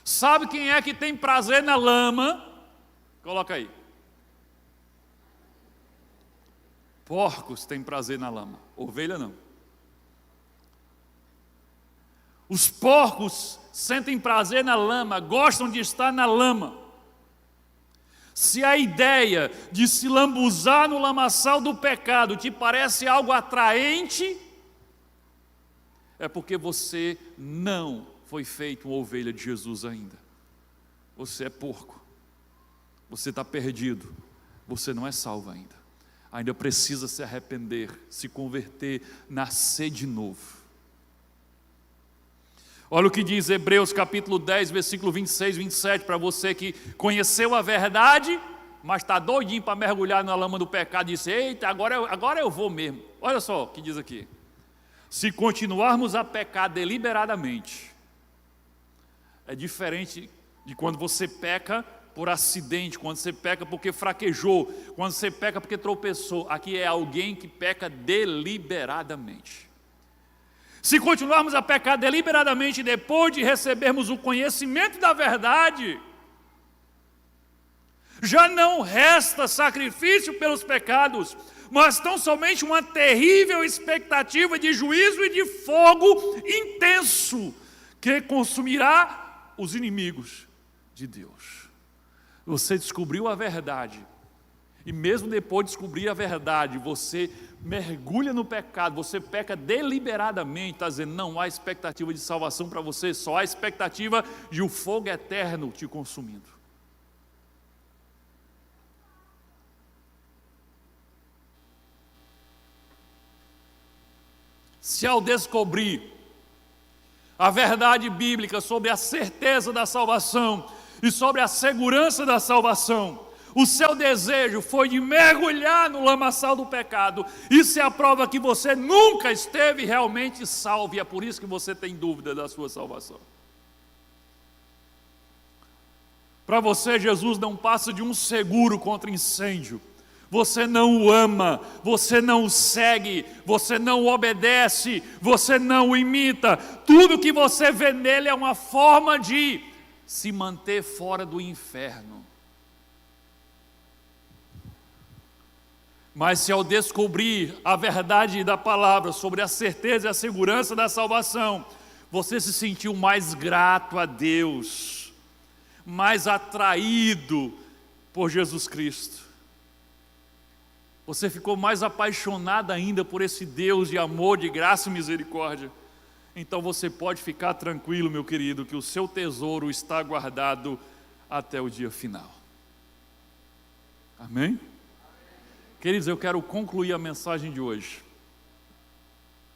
A: Sabe quem é que tem prazer na lama? Coloca aí. Porcos têm prazer na lama, ovelha não. Os porcos sentem prazer na lama, gostam de estar na lama. Se a ideia de se lambuzar no lamaçal do pecado te parece algo atraente, é porque você não foi feito uma ovelha de Jesus ainda. Você é porco. Você está perdido. Você não é salvo ainda. Ainda precisa se arrepender, se converter, nascer de novo. Olha o que diz Hebreus capítulo 10, versículo 26, 27, para você que conheceu a verdade, mas está doidinho para mergulhar na lama do pecado e disse, eita, agora eu vou mesmo. Olha só o que diz aqui. Se continuarmos a pecar deliberadamente, é diferente de quando você peca por acidente, quando você peca porque fraquejou, quando você peca porque tropeçou. Aqui é alguém que peca deliberadamente. Se continuarmos a pecar deliberadamente depois de recebermos o conhecimento da verdade, já não resta sacrifício pelos pecados, mas tão somente uma terrível expectativa de juízo e de fogo intenso que consumirá os inimigos de Deus. Você descobriu a verdade, e mesmo depois de descobrir a verdade, você mergulha no pecado, você peca deliberadamente, está dizendo, não há expectativa de salvação para você, só há expectativa de o fogo eterno te consumindo. Se ao descobrir a verdade bíblica sobre a certeza da salvação e sobre a segurança da salvação, o seu desejo foi de mergulhar no lamaçal do pecado, isso é a prova que você nunca esteve realmente salvo, e é por isso que você tem dúvida da sua salvação. Para você, Jesus não passa de um seguro contra incêndio. Você não o ama, você não o segue, você não o obedece, você não o imita. Tudo que você vê nele é uma forma de se manter fora do inferno. Mas se ao descobrir a verdade da palavra sobre a certeza e a segurança da salvação, você se sentiu mais grato a Deus, mais atraído por Jesus Cristo, você ficou mais apaixonado ainda por esse Deus de amor, de graça e misericórdia, então você pode ficar tranquilo, meu querido, que o seu tesouro está guardado até o dia final. Amém? Queridos, eu quero concluir a mensagem de hoje,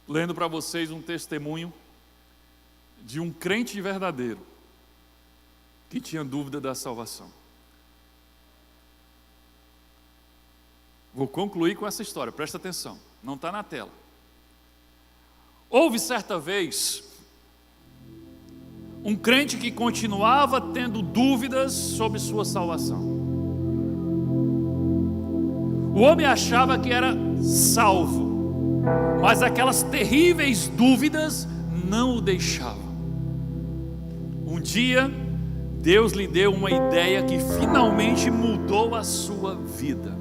A: lendo para vocês um testemunho de um crente verdadeiro, que tinha dúvida da salvação. Vou concluir com essa história, presta atenção, não está na tela. Houve certa vez um crente que continuava tendo dúvidas sobre sua salvação. O homem achava que era salvo, mas aquelas terríveis dúvidas não o deixavam. Um dia, Deus lhe deu uma ideia que finalmente mudou a sua vida.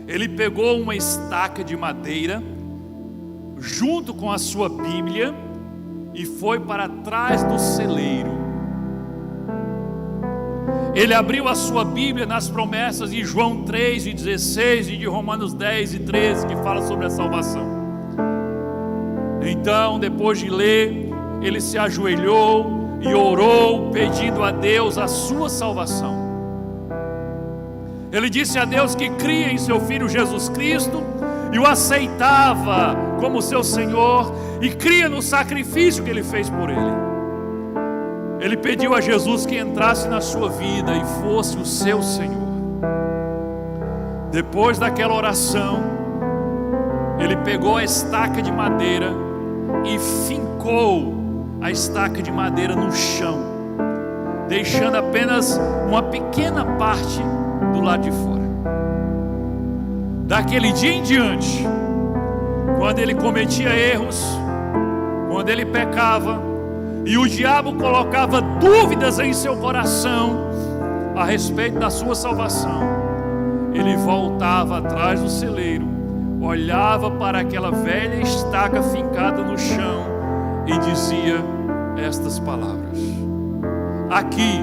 A: Ele pegou uma estaca de madeira, junto com a sua Bíblia, e foi para trás do celeiro. Ele abriu a sua Bíblia nas promessas de João 3:16 e de Romanos 10:13, que fala sobre a salvação. Então, depois de ler, ele se ajoelhou e orou, pedindo a Deus a sua salvação. Ele disse a Deus que cria em seu Filho Jesus Cristo e o aceitava como seu Senhor, e cria no sacrifício que ele fez por ele. Ele pediu a Jesus que entrasse na sua vida e fosse o seu Senhor. Depois daquela oração, ele pegou a estaca de madeira e fincou a estaca de madeira no chão, deixando apenas uma pequena parte do lado de fora. Daquele dia em diante, quando ele cometia erros, quando ele pecava, e o diabo colocava dúvidas em seu coração a respeito da sua salvação, ele voltava atrás do celeiro, olhava para aquela velha estaca fincada no chão e dizia estas palavras: aqui,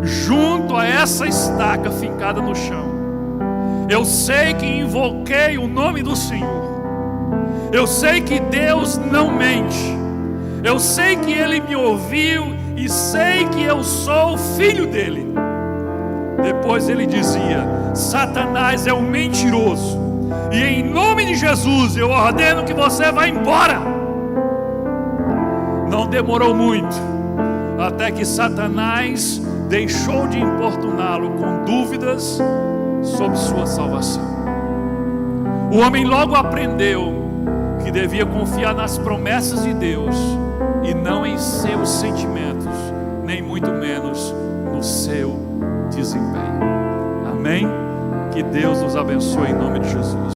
A: junto a essa estaca fincada no chão, eu sei que invoquei o nome do Senhor, eu sei que Deus não mente, eu sei que Ele me ouviu e sei que eu sou filho dEle. Depois ele dizia: Satanás é um mentiroso, e em nome de Jesus eu ordeno que você vá embora. Não demorou muito, até que Satanás deixou de importuná-lo com dúvidas sobre sua salvação. O homem logo aprendeu que devia confiar nas promessas de Deus e não em seus sentimentos nem muito menos no seu desempenho. Amém? Que Deus nos abençoe em nome de Jesus.